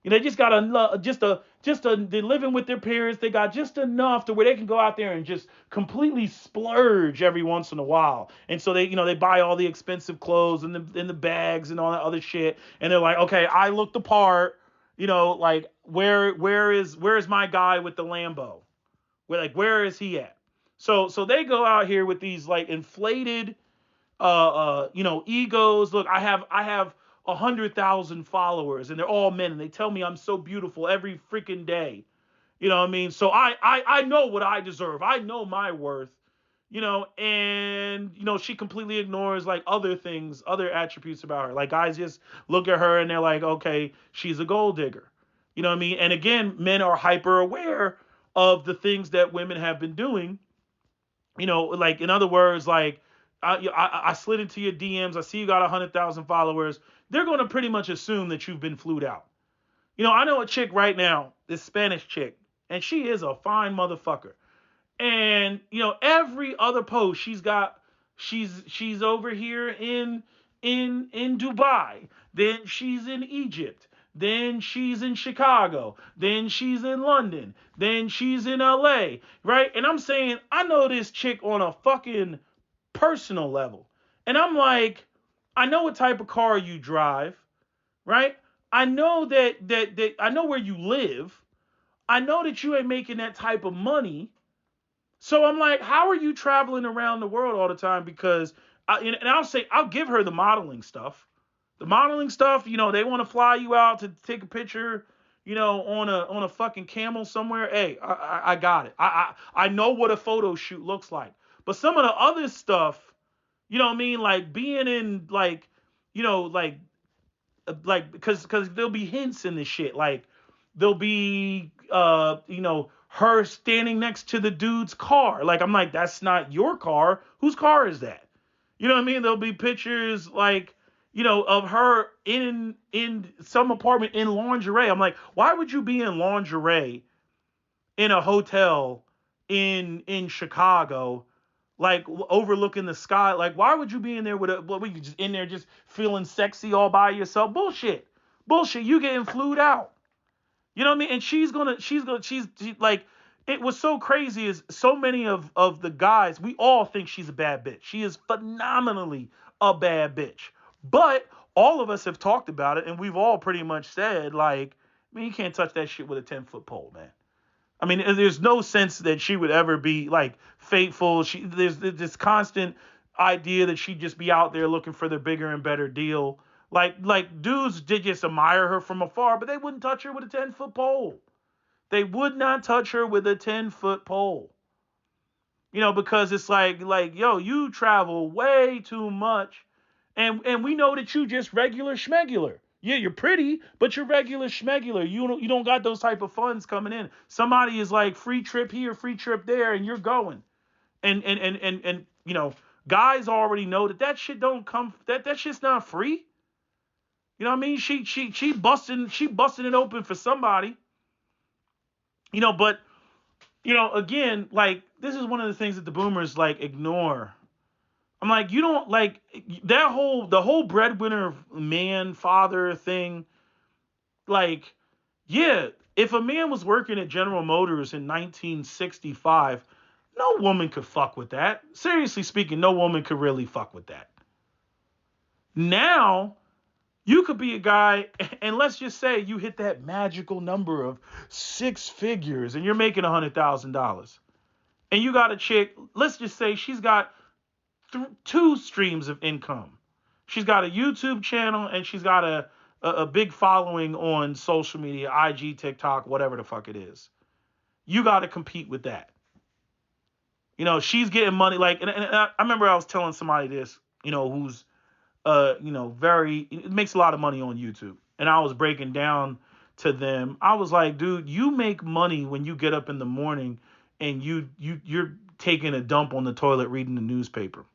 they just got they're living with their parents. They got just enough to where they can go out there and just completely splurge every once in a while. And so they buy all the expensive clothes and the bags and all that other shit. And they're like, okay, I look the part, like where is my guy with the Lambo? Where is he at? So they go out here with these like inflated, egos. Look, I have 100,000 followers, and they're all men, and they tell me I'm so beautiful every freaking day. You know what I mean? So I know what I deserve. I know my worth. And she completely ignores like other things, other attributes about her. Like, guys just look at her and they're like, okay, she's a gold digger. You know what I mean? And again, men are hyper aware of the things that women have been doing. Like, in other words, like, I slid into your DMs. I see you got 100,000 followers. They're going to pretty much assume that you've been flued out. I know a chick right now, this Spanish chick, and she is a fine motherfucker. And, every other post she's over here in Dubai. Then she's in Egypt. Then she's in Chicago. Then she's in London. Then she's in LA. Right? And I'm saying, I know this chick on a fucking personal level. And I'm like, I know what type of car you drive, right? I know that I know where you live. I know that you ain't making that type of money. So I'm like, how are you traveling around the world all the time? Because and I'll say I'll give her the modeling stuff. The modeling stuff, they want to fly you out to take a picture, on a fucking camel somewhere. Hey, I got it. I know what a photo shoot looks like. But some of the other stuff, you know what I mean, like being in you know, because there'll be hints in this shit. Like there'll be her standing next to the dude's car. Like I'm like, that's not your car. Whose car is that? You know what I mean? There'll be pictures like, of her in some apartment in lingerie. I'm like, why would you be in lingerie in a hotel in Chicago, like overlooking the sky? Like, why would you be in there with what were you just in there just feeling sexy all by yourself? Bullshit. You getting flued out. You know what I mean? And she's like, it was so crazy is so many of the guys, we all think she's a bad bitch. She is phenomenally a bad bitch. But all of us have talked about it, and we've all pretty much said, like, man, you can't touch that shit with a 10-foot pole, man. I mean, there's no sense that she would ever be like faithful. There's this constant idea that she'd just be out there looking for the bigger and better deal. Like dudes did just admire her from afar, but they wouldn't touch her with a 10-foot pole. They would not touch her with a 10-foot pole. Because it's like, yo, you travel way too much. And we know that you just regular schmegular. Yeah, you're pretty, but you're regular schmegular. You don't got those type of funds coming in. Somebody is like free trip here, free trip there, and you're going. And guys already know that shit don't come, that shit's not free. You know what I mean? She busting it open for somebody. But again, like this is one of the things that the boomers like ignore. I'm like, you don't like the whole breadwinner man father thing. Like, yeah, if a man was working at General Motors in 1965, no woman could fuck with that. Seriously speaking, no woman could really fuck with that. Now, you could be a guy, and let's just say you hit that magical number of 6 figures and you're making $100,000. And you got a chick, let's just say she's got 2 streams of income. She's got a YouTube channel and she's got a big following on social media, IG, TikTok, whatever the fuck it is. You got to compete with that. She's getting money. Like, and I remember I was telling somebody this, who's, it makes a lot of money on YouTube. And I was breaking down to them. I was like, dude, you make money when you get up in the morning and you're taking a dump on the toilet reading the newspaper.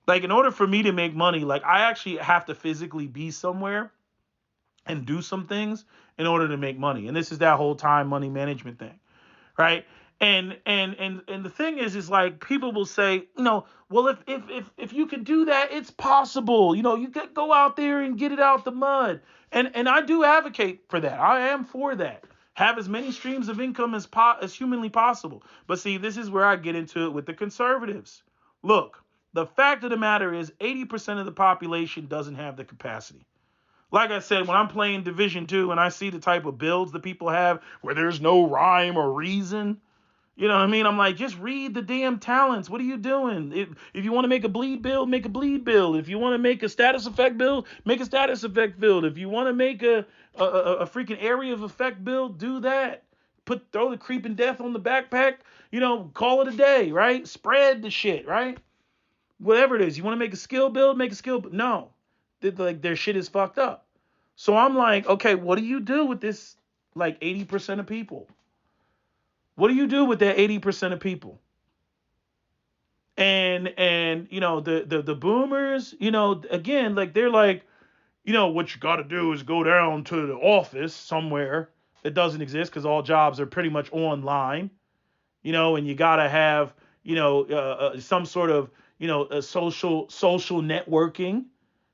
Like, in order for me to make money, like, I actually have to physically be somewhere and do some things in order to make money. And this is that whole time money management thing, right? And the thing is like, people will say, well, if you can do that, it's possible. You can go out there and get it out the mud. And I do advocate for that. I am for that. Have as many streams of income as humanly possible. But see, this is where I get into it with the conservatives. Look, the fact of the matter is 80% of the population doesn't have the capacity. Like I said, when I'm playing Division 2 and I see the type of builds that people have where there's no rhyme or reason, you know what I mean? I'm like, just read the damn talents. What are you doing? If you want to make a bleed build, make a bleed build. If you want to make a status effect build, make a status effect build. If you want to make a freaking area of effect build, do that. Throw the creeping death on the backpack, call it a day, right? Spread the shit, right? Whatever it is. You want to make a skill build, make a skill build. No. Their shit is fucked up. So I'm like, okay, what do you do with this, like, 80% of people? What do you do with that 80% of people? And the boomers, again, like, they're like, what you got to do is go down to the office somewhere that doesn't exist because all jobs are pretty much online, and you got to have, some sort of, a social networking,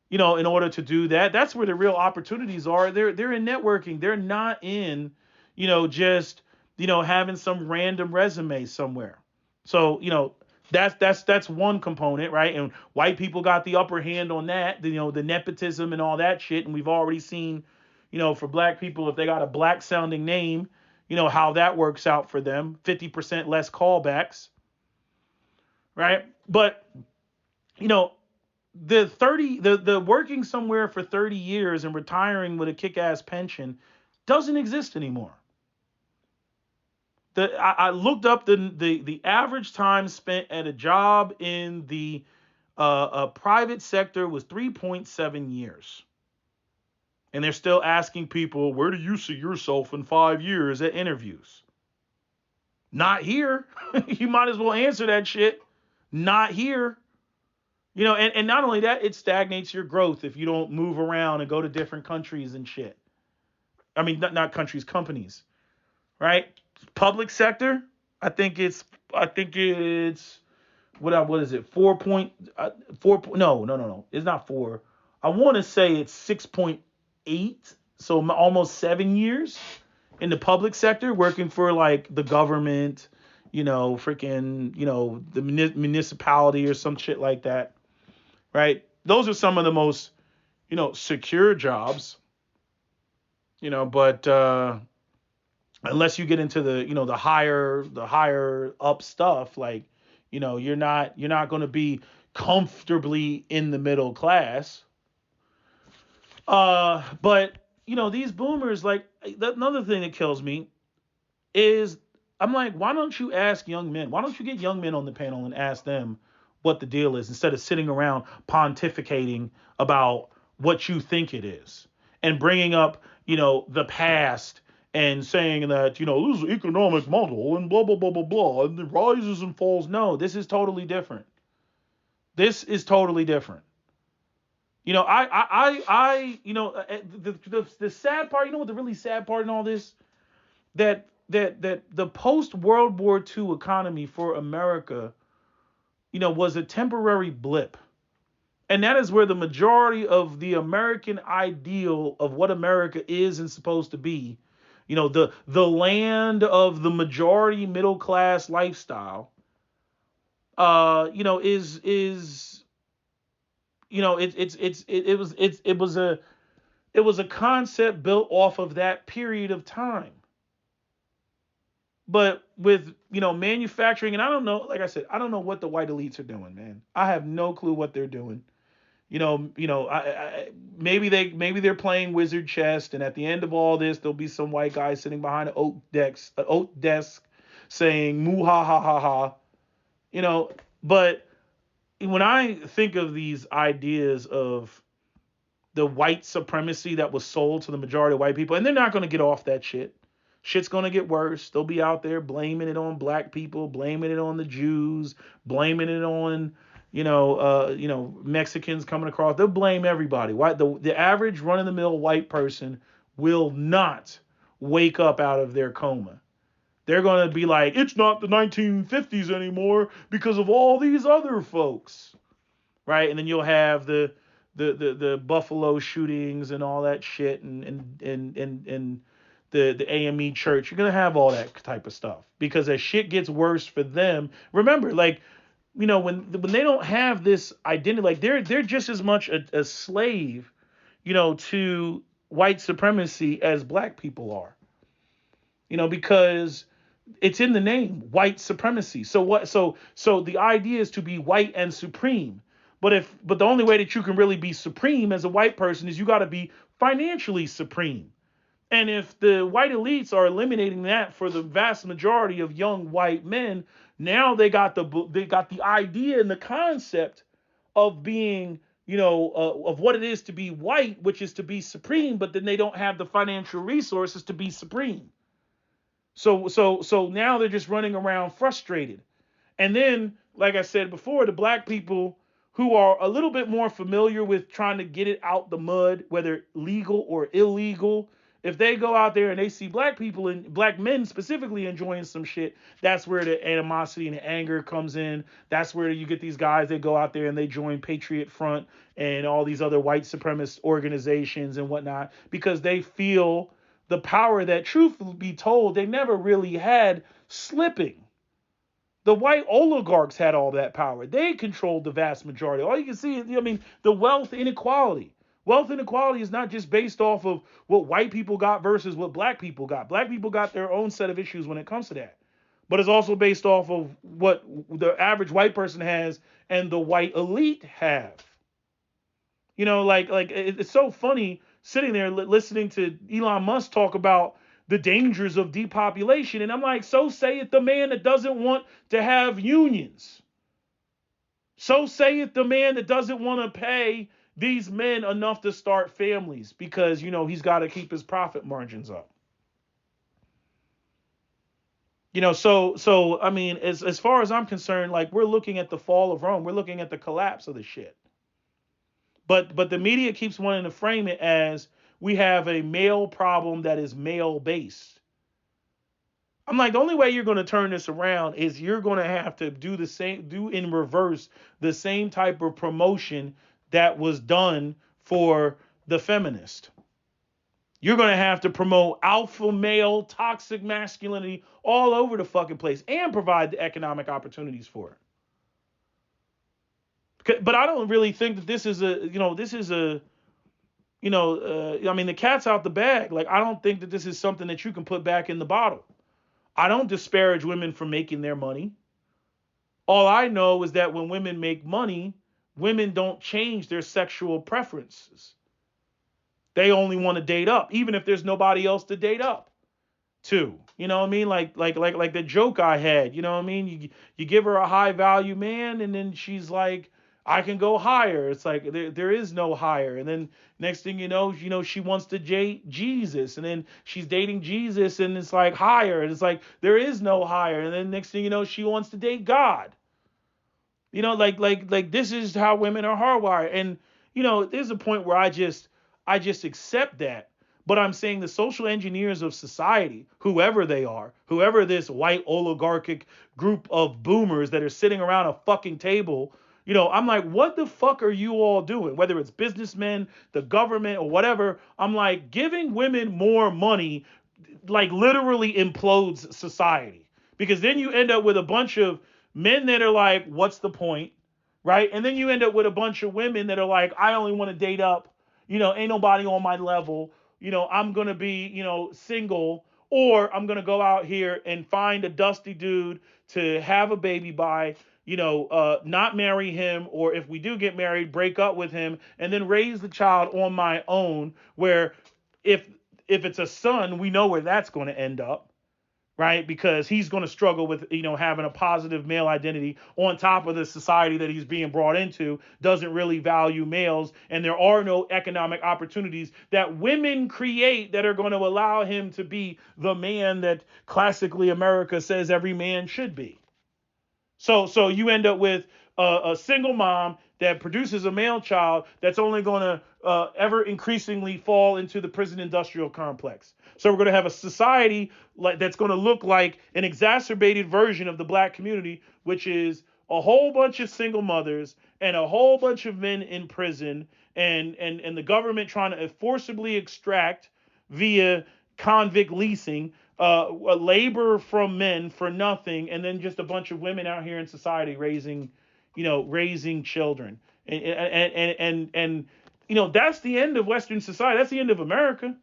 in order to do that. That's where the real opportunities are. They're in networking. They're not in, just, having some random resume somewhere. So, That's one component, right? And white people got the upper hand on that, the nepotism and all that shit. And we've already seen, for black people, if they got a black sounding name, how that works out for them. 50% less callbacks, right? But you know, the working somewhere for 30 years and retiring with a kick-ass pension doesn't exist anymore. I looked up the average time spent at a job in the private sector was 3.7 years. And they're still asking people, where do you see yourself in 5 years at interviews? Not here. You might as well answer that shit. Not here. And not only that, it stagnates your growth if you don't move around and go to different countries and shit. I mean, not countries, companies, right? Public sector, I think it's what is it? 4.4. No. It's not 4. I want to say it's 6.8. So almost 7 years in the public sector working for like the government, freaking, the municipality or some shit like that. Right? Those are some of the most, secure jobs. But unless you get into the higher up stuff, like, you're not going to be comfortably in the middle class. But these boomers, like, another thing that kills me is I'm like, why don't you ask young men? Why don't you get young men on the panel and ask them what the deal is instead of sitting around pontificating about what you think it is and bringing up, the past and saying that, this is an economic model and blah, blah, blah, blah, blah, and the rises and falls. No, this is totally different. This is totally different. The sad part, what the really sad part in all this, that the post World War II economy for America, was a temporary blip. And that is where the majority of the American ideal of what America is and supposed to be, the land of the majority middle class lifestyle, it was a concept built off of that period of time. But with, manufacturing, and I don't know, like I said, I don't know what the white elites are doing, man. I have no clue what they're doing. Maybe they're playing wizard chess, and at the end of all this, there'll be some white guy sitting behind an oak desk saying "moo ha ha ha ha," But when I think of these ideas of the white supremacy that was sold to the majority of white people, and they're not going to get off that shit. Shit's going to get worse. They'll be out there blaming it on black people, blaming it on the Jews, blaming it on Mexicans coming across. They'll blame everybody. Why the average run-of-the-mill white person will not wake up out of their coma. They're going to be like, it's not the 1950s anymore because of all these other folks, right? And then you'll have the Buffalo shootings and all that shit, and the AME church. You're going to have all that type of stuff because as shit gets worse for them. Remember, like, when they don't have this identity, like they're just as much a slave, to white supremacy as black people are, because it's in the name, white supremacy. So what? So the idea is to be white and supreme. But the only way that you can really be supreme as a white person is you got to be financially supreme. And if the white elites are eliminating that for the vast majority of young white men, now they got the idea and the concept of being, of what it is to be white, which is to be supreme, but then they don't have the financial resources to be supreme. So now they're just running around frustrated. And then, like I said before, the black people who are a little bit more familiar with trying to get it out the mud, whether legal or illegal, if they go out there and they see black people and black men specifically enjoying some shit, that's where the animosity and the anger comes in. That's where you get these guys that go out there and they join Patriot Front and all these other white supremacist organizations and whatnot, because they feel the power that, truth be told, they never really had slipping. The white oligarchs had all that power. They controlled the vast majority. All you can see is, I mean, the wealth inequality. Wealth inequality is not just based off of what white people got versus what black people got. Black people got their own set of issues when it comes to that. But it's also based off of what the average white person has and the white elite have. Like it's so funny sitting there listening to Elon Musk talk about the dangers of depopulation. And I'm like, so saith the man that doesn't want to have unions. So saith the man that doesn't want to pay these men enough to start families because, he's got to keep his profit margins up. So I mean, as far as I'm concerned, like we're looking at the fall of Rome. We're looking at the collapse of the shit. But the media keeps wanting to frame it as we have a male problem that is male based. I'm like, the only way you're going to turn this around is you're going to have to do in reverse the same type of promotion that was done for the feminist. You're going to have to promote alpha male, toxic masculinity all over the fucking place and provide the economic opportunities for it. But I don't really think that this is I mean, the cat's out the bag. Like, I don't think that this is something that you can put back in the bottle. I don't disparage women for making their money. All I know is that when women make money, women don't change their sexual preferences. They only want to date up, even if there's nobody else to date up to. You know what I mean? Like the joke I had. You know what I mean? You give her a high value man, and then she's like, I can go higher. It's like there is no higher. And then next thing you know, she wants to date Jesus, and then she's dating Jesus, and it's like higher. And it's like there is no higher. And then next thing you know, she wants to date God. Like this is how women are hardwired. And there's a point where I just accept that. But I'm saying the social engineers of society, whoever they are, whoever this white oligarchic group of boomers that are sitting around a fucking table, I'm like, what the fuck are you all doing? Whether it's businessmen, the government, or whatever, I'm like, giving women more money, like literally implodes society. Because then you end up with a bunch of men that are like, what's the point? Right? And then you end up with a bunch of women that are like, I only want to date up. Ain't nobody on my level. I'm going to be, single, or I'm going to go out here and find a dusty dude to have a baby by, not marry him, or if we do get married, break up with him and then raise the child on my own, where if it's a son, we know where that's going to end up. Right? Because he's going to struggle with, having a positive male identity on top of the society that he's being brought into, doesn't really value males. And there are no economic opportunities that women create that are going to allow him to be the man that classically America says every man should be. So you end up with a single mom that produces a male child that's only going to ever increasingly fall into the prison industrial complex. So we're going to have a society that's going to look like an exacerbated version of the black community, which is a whole bunch of single mothers and a whole bunch of men in prison, and the government trying to forcibly extract via convict leasing labor from men for nothing, and then just a bunch of women out here in society raising children. And that's the end of Western society. That's the end of America.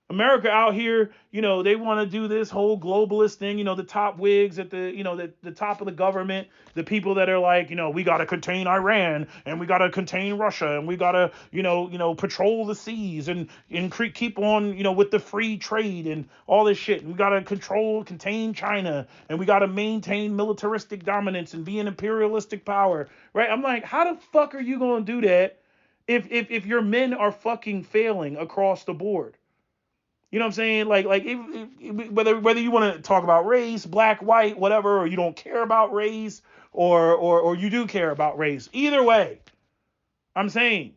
America out here, they want to do this whole globalist thing, the top wigs at the top of the government, the people that are like, we got to contain Iran, and we got to contain Russia, and we got to, patrol the seas and keep on, with the free trade and all this shit. And we got to contain China, and we got to maintain militaristic dominance and be an imperialistic power, right? I'm like, how the fuck are you going to do that if your men are fucking failing across the board? You know what I'm saying? Like if, whether you want to talk about race, black, white, whatever, or you don't care about race, or you do care about race. Either way, I'm saying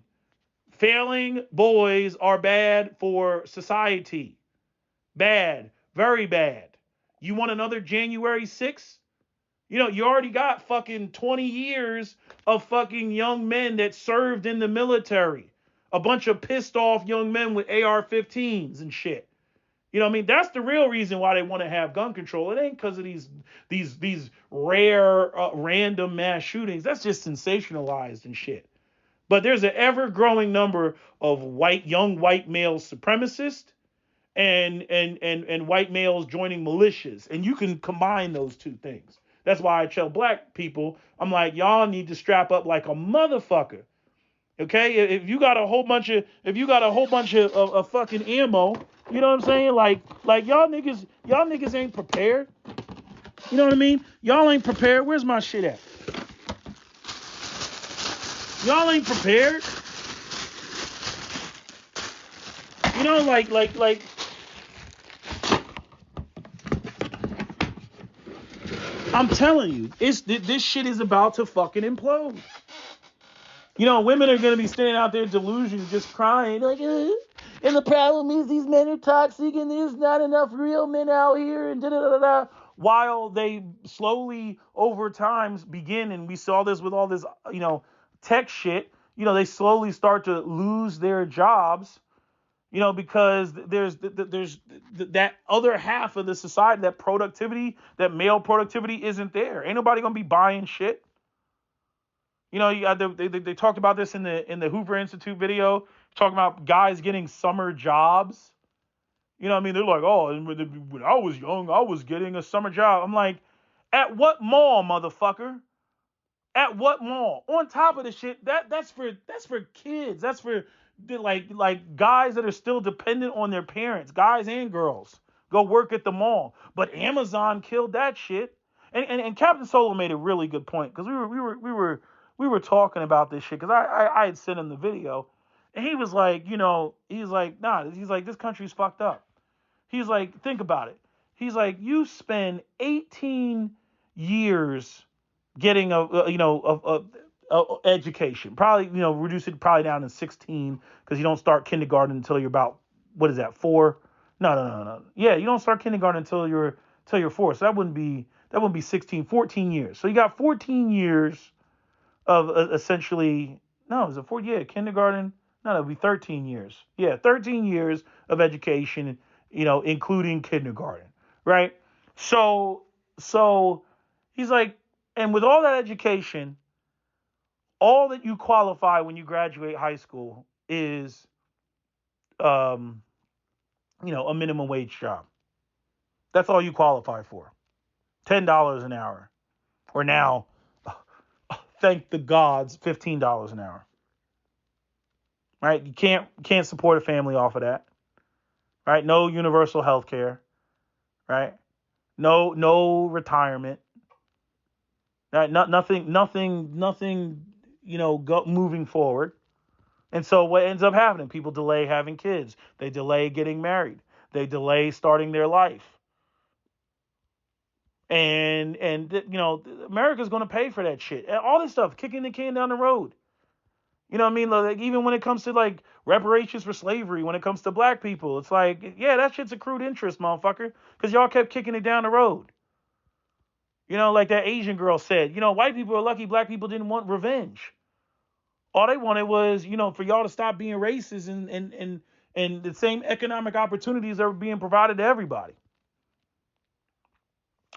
failing boys are bad for society. Bad, very bad. You want another January 6th? You already got fucking 20 years of fucking young men that served in the military. A bunch of pissed off young men with AR-15s and shit. You know what I mean? That's the real reason why they want to have gun control. It ain't because of these rare random mass shootings. That's just sensationalized and shit. But there's an ever growing number of young white male supremacists and white males joining militias, and you can combine those two things. That's why I tell black people, I'm like, y'all need to strap up like a motherfucker. Okay, if you got a whole bunch of fucking ammo, you know what I'm saying? Like y'all niggas ain't prepared. You know what I mean? Y'all ain't prepared. Where's my shit at? Y'all ain't prepared. You know, like I'm telling you, this shit is about to fucking implode. You know, women are gonna be standing out there delusioned, just crying, like, and the problem is these men are toxic, and there's not enough real men out here, and da da da da. While they slowly over time begin, and we saw this with all this, tech shit. They slowly start to lose their jobs. Because there's that other half of the society, that productivity, that male productivity isn't there. Ain't nobody gonna be buying shit. They talked about this in the Hoover Institute video, talking about guys getting summer jobs. I mean, they're like, oh, when I was young, I was getting a summer job. I'm like, at what mall, motherfucker? At what mall? On top of the shit, that's for kids. That's for like guys that are still dependent on their parents, guys and girls. Go work at the mall. But Amazon killed that shit. And Captain Solo made a really good point, because we were talking about this shit, because I had sent him the video, and he was like, he's like, nah, he's like, this country's fucked up. He's like, think about it. He's like, you spend 18 years getting a education, probably, reduce it probably down to 16, because you don't start kindergarten until you're about, what is that, 4? No. Yeah, you don't start kindergarten until you're 4. So that wouldn't be 16, 14 years. So you got 14 years of essentially, no, is it 4? Yeah, kindergarten. No, that would be 13 years. Yeah, 13 years of education, including kindergarten, right? So he's like, and with all that education, all that you qualify when you graduate high school is, a minimum wage job. That's all you qualify for. $10 an hour. Or now, thank the gods, $15 an hour. Right? You can't support a family off of that. Right? No universal health care. Right? No retirement. Right? Nothing, moving forward. And so what ends up happening? People delay having kids. They delay getting married. They delay starting their life. And America's going to pay for that shit. All this stuff, kicking the can down the road. You know what I mean? Like, even when it comes to like reparations for slavery, when it comes to black people, it's like, yeah, that shit's accrued interest, motherfucker, because y'all kept kicking it down the road. Like that Asian girl said, white people are lucky black people didn't want revenge. All they wanted was, for y'all to stop being racist and the same economic opportunities that were being provided to everybody.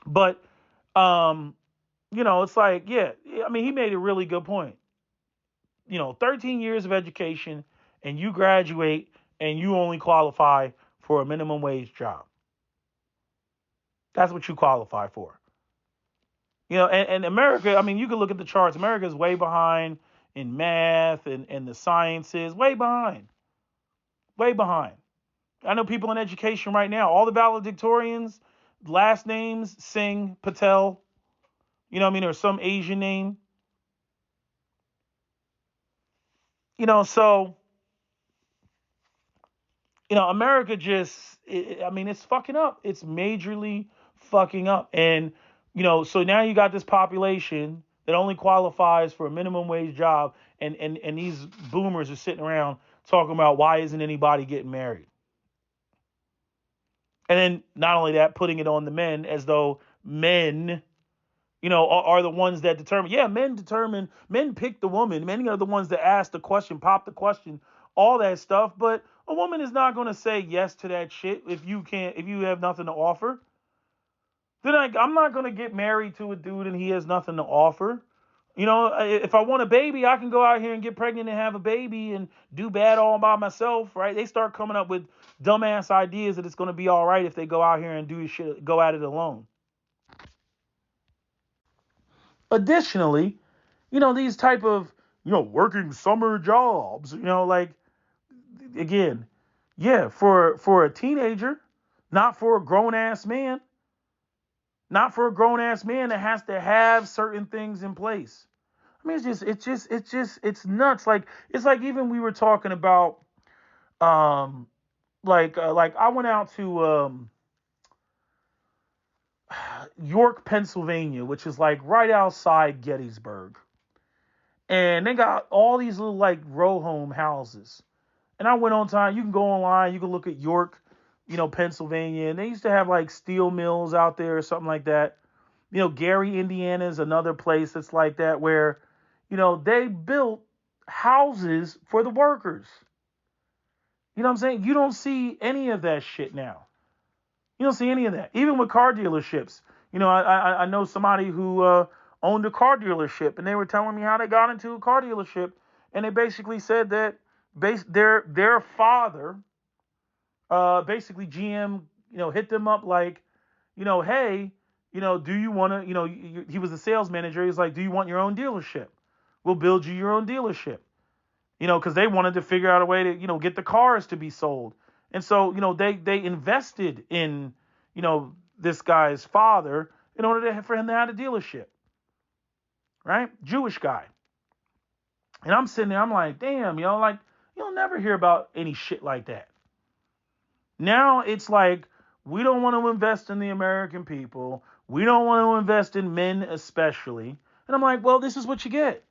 But, it's like, yeah, I mean, he made a really good point. 13 years of education, and you graduate and you only qualify for a minimum wage job. That's what you qualify for. And America, I mean, you can look at the charts. America is way behind in math and the sciences, way behind. Way behind. I know people in education right now, all the valedictorians, last names, Singh, Patel, or some Asian name. So, America it's fucking up. It's majorly fucking up. And, so now you got this population that only qualifies for a minimum wage job. And these boomers are sitting around talking about, why isn't anybody getting married? And then not only that, putting it on the men as though men, are the ones that determine. Yeah, men pick the woman. Men are the ones that ask the question, pop the question, all that stuff. But A woman is not going to say yes to that shit if you have nothing to offer. Then I'm not going to get married to a dude and he has nothing to offer. You know, if I want a baby, I can go out here and get pregnant and have a baby and do bad all by myself, right? They start coming up with dumbass ideas that it's going to be all right if they go out here and do shit, go at it alone. Additionally, these type of, working summer jobs, like, again, yeah, for a teenager, not for a grown ass man, not for a grown ass man that has to have certain things in place. I mean, it's nuts. Like, it's like, even we were talking about, like I went out to York, Pennsylvania, which is like right outside Gettysburg, and they got all these little like row home houses. And I went on time. You can go online. You can look at York, Pennsylvania, and they used to have like steel mills out there or something like that. Gary, Indiana is another place that's like that, where, they built houses for the workers. You know what I'm saying? You don't see any of that shit now. You don't see any of that. Even with car dealerships. I know somebody who owned a car dealership, and they were telling me how they got into a car dealership, and they basically said that their father, basically GM, hit them up like, hey, do you want to, he was a sales manager. He's like, do you want your own dealership? We'll build you your own dealership. Because they wanted to figure out a way to, get the cars to be sold. And so, they invested in, this guy's father in order for him to have a dealership. Right? Jewish guy. And I'm sitting there, I'm like, damn, like, you'll never hear about any shit like that. Now it's like, we don't want to invest in the American people. We don't want to invest in men especially. And I'm like, well, this is what you get.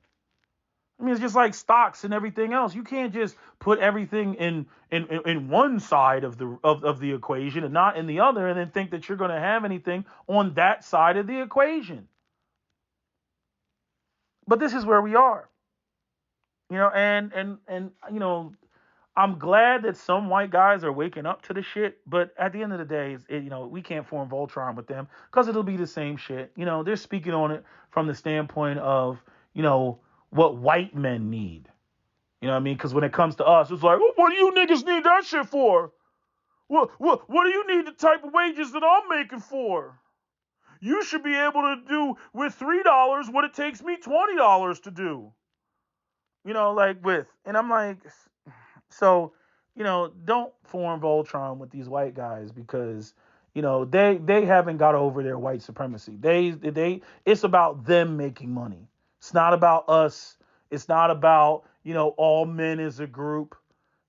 I mean, it's just like stocks and everything else. You can't just put everything in one side of the equation and not in the other, and then think that you're going to have anything on that side of the equation. But this is where we are. And I'm glad that some white guys are waking up to the shit, but at the end of the day, we can't form Voltron with them because it'll be the same shit. They're speaking on it from the standpoint of, what white men need. You know what I mean? Because when it comes to us, it's like, well, what do you niggas need that shit for? What do you need the type of wages that I'm making for? You should be able to do with $3 what it takes me $20 to do. And I'm like, so, don't form Voltron with these white guys because, they haven't got over their white supremacy. It's about them making money. It's not about us. It's not about, all men as a group,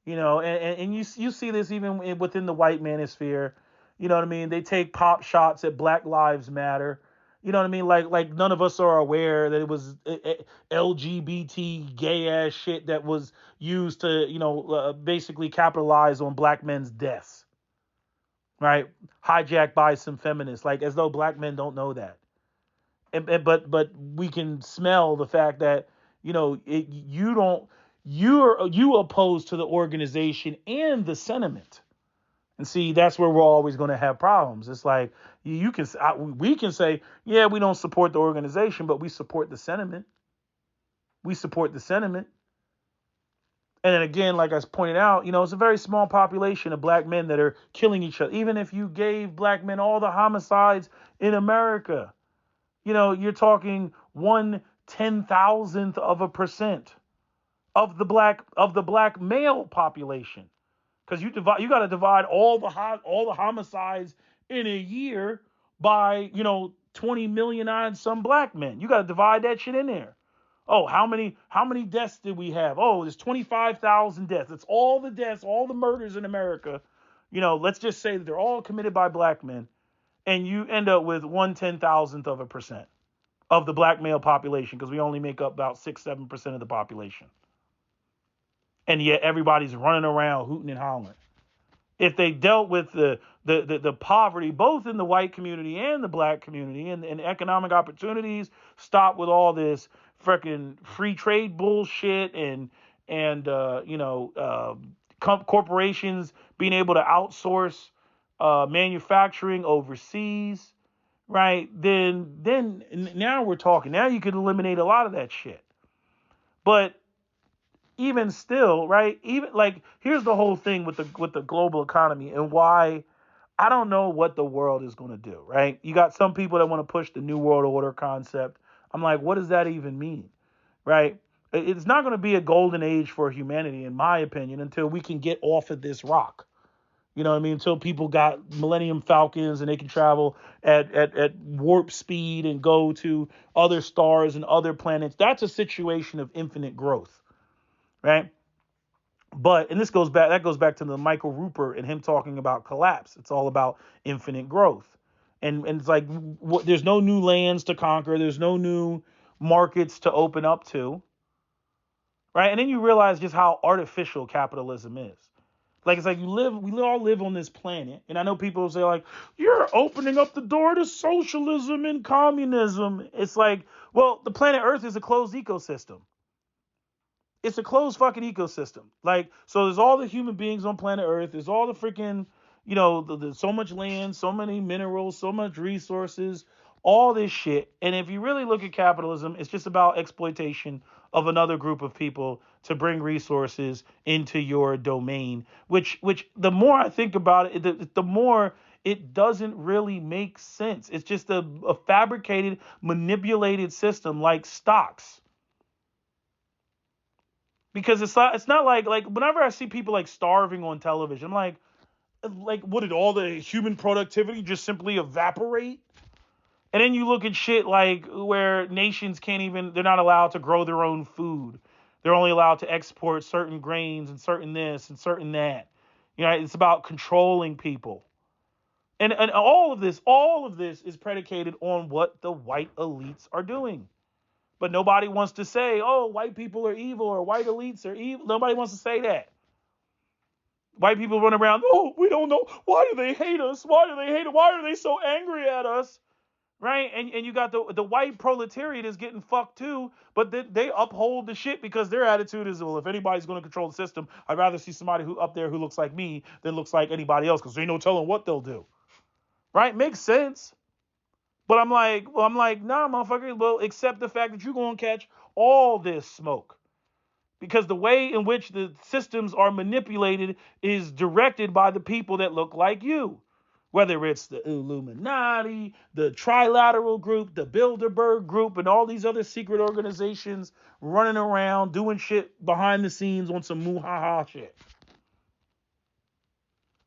and you see this even within the white manosphere. You know what I mean? They take pop shots at Black Lives Matter. You know what I mean? Like none of us are aware that it was LGBT gay ass shit that was used to, basically capitalize on black men's deaths. Right? Hijacked by some feminists, like as though black men don't know that. But we can smell the fact that, you're opposed to the organization and the sentiment. And see, that's where we're always going to have problems. It's like we can say, yeah, we don't support the organization, but we support the sentiment. We support the sentiment. And then again, like I pointed out, it's a very small population of black men that are killing each other. Even if you gave black men all the homicides in America, you're talking 1/10,000% of the black male population. Because you got to divide all the homicides in a year by 20 million odd some black men. You got to divide that shit in there. Oh, how many deaths did we have? Oh, there's 25,000 deaths. It's all the deaths, all the murders in America. Let's just say that they're all committed by black men, and you end up with 1/10,000% of the black male population, because we only make up about 6-7% of the population. And yet everybody's running around hooting and hollering. If they dealt with the poverty, both in the white community and the black community, and economic opportunities, stop with all this freaking free trade bullshit and corporations being able to outsource manufacturing overseas, right? Then now we're talking. Now you could eliminate a lot of that shit. But even still, right? Even like here's the whole thing with the global economy and why I don't know what the world is going to do, right? You got some people that want to push the new world order concept. I'm like, what does that even mean? Right? It's not going to be a golden age for humanity, in my opinion, until we can get off of this rock. You know what I mean? Until people got Millennium Falcons and they can travel at warp speed and go to other stars and other planets. That's a situation of infinite growth, right? But, and that goes back to the Michael Rupert and him talking about collapse. It's all about infinite growth. And it's like, there's no new lands to conquer. There's no new markets to open up to, right? And then you realize just how artificial capitalism is. Like, it's like we all live on this planet. And I know people say like, you're opening up the door to socialism and communism. It's like, well, the planet Earth is a closed ecosystem. It's a closed fucking ecosystem. Like, so there's all the human beings on planet Earth. There's all the freaking, so much land, so many minerals, so much resources, all this shit. And if you really look at capitalism, it's just about exploitation of another group of people to bring resources into your domain, which the more I think about it, the more it doesn't really make sense. It's just a fabricated, manipulated system like stocks. Because it's not like whenever I see people like starving on television, I'm like what did all the human productivity just simply evaporate? And then you look at shit like where nations they're not allowed to grow their own food. They're only allowed to export certain grains and certain this and certain that. It's about controlling people. And all of this is predicated on what the white elites are doing. But nobody wants to say, oh, white people are evil or white elites are evil. Nobody wants to say that. White people run around, oh, we don't know. Why do they hate us? Why do they hate us? Why are they so angry at us? Right? And you got the white proletariat is getting fucked too, but they uphold the shit because their attitude is, well, if anybody's going to control the system, I'd rather see somebody who up there who looks like me than looks like anybody else because there's no telling what they'll do. Right? Makes sense. But I'm like, nah, motherfucker. Well, accept the fact that you're going to catch all this smoke. Because the way in which the systems are manipulated is directed by the people that look like you. Whether it's the Illuminati, the Trilateral Group, the Bilderberg Group, and all these other secret organizations running around doing shit behind the scenes on some muhaha shit.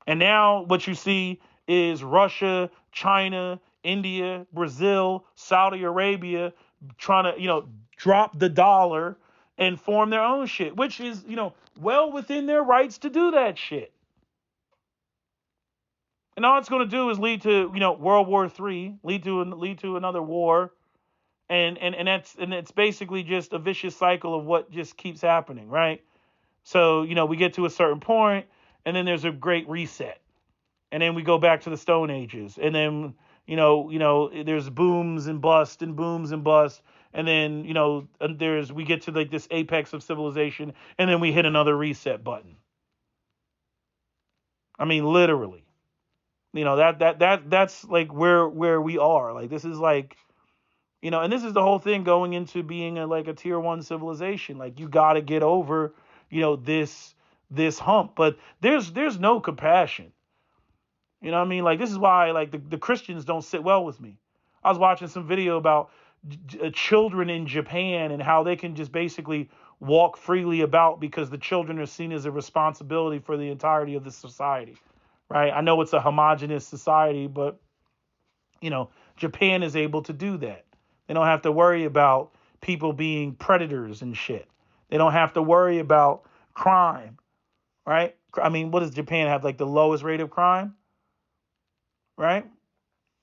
And now what you see is Russia, China, India, Brazil, Saudi Arabia trying to, drop the dollar and form their own shit, which is, well within their rights to do that shit. And all it's going to do is lead to, World War III, lead to another war. And it's basically just a vicious cycle of what just keeps happening, right? So, we get to a certain point and then there's a great reset. And then we go back to the Stone Ages. And then, there's booms and bust and booms and bust. And then, we get to like this apex of civilization. And then we hit another reset button. I mean, literally. That's like where we are. Like, this is like, and this is the whole thing going into being a tier 1 civilization. Like, you got to get over, this hump. But there's no compassion. You know what I mean? Like, this is why, like, the Christians don't sit well with me. I was watching some video about children in Japan and how they can just basically walk freely about because the children are seen as a responsibility for the entirety of the society, right? I know it's a homogenous society, but, Japan is able to do that. They don't have to worry about people being predators and shit. They don't have to worry about crime, right? I mean, what does Japan have, like the lowest rate of crime? Right?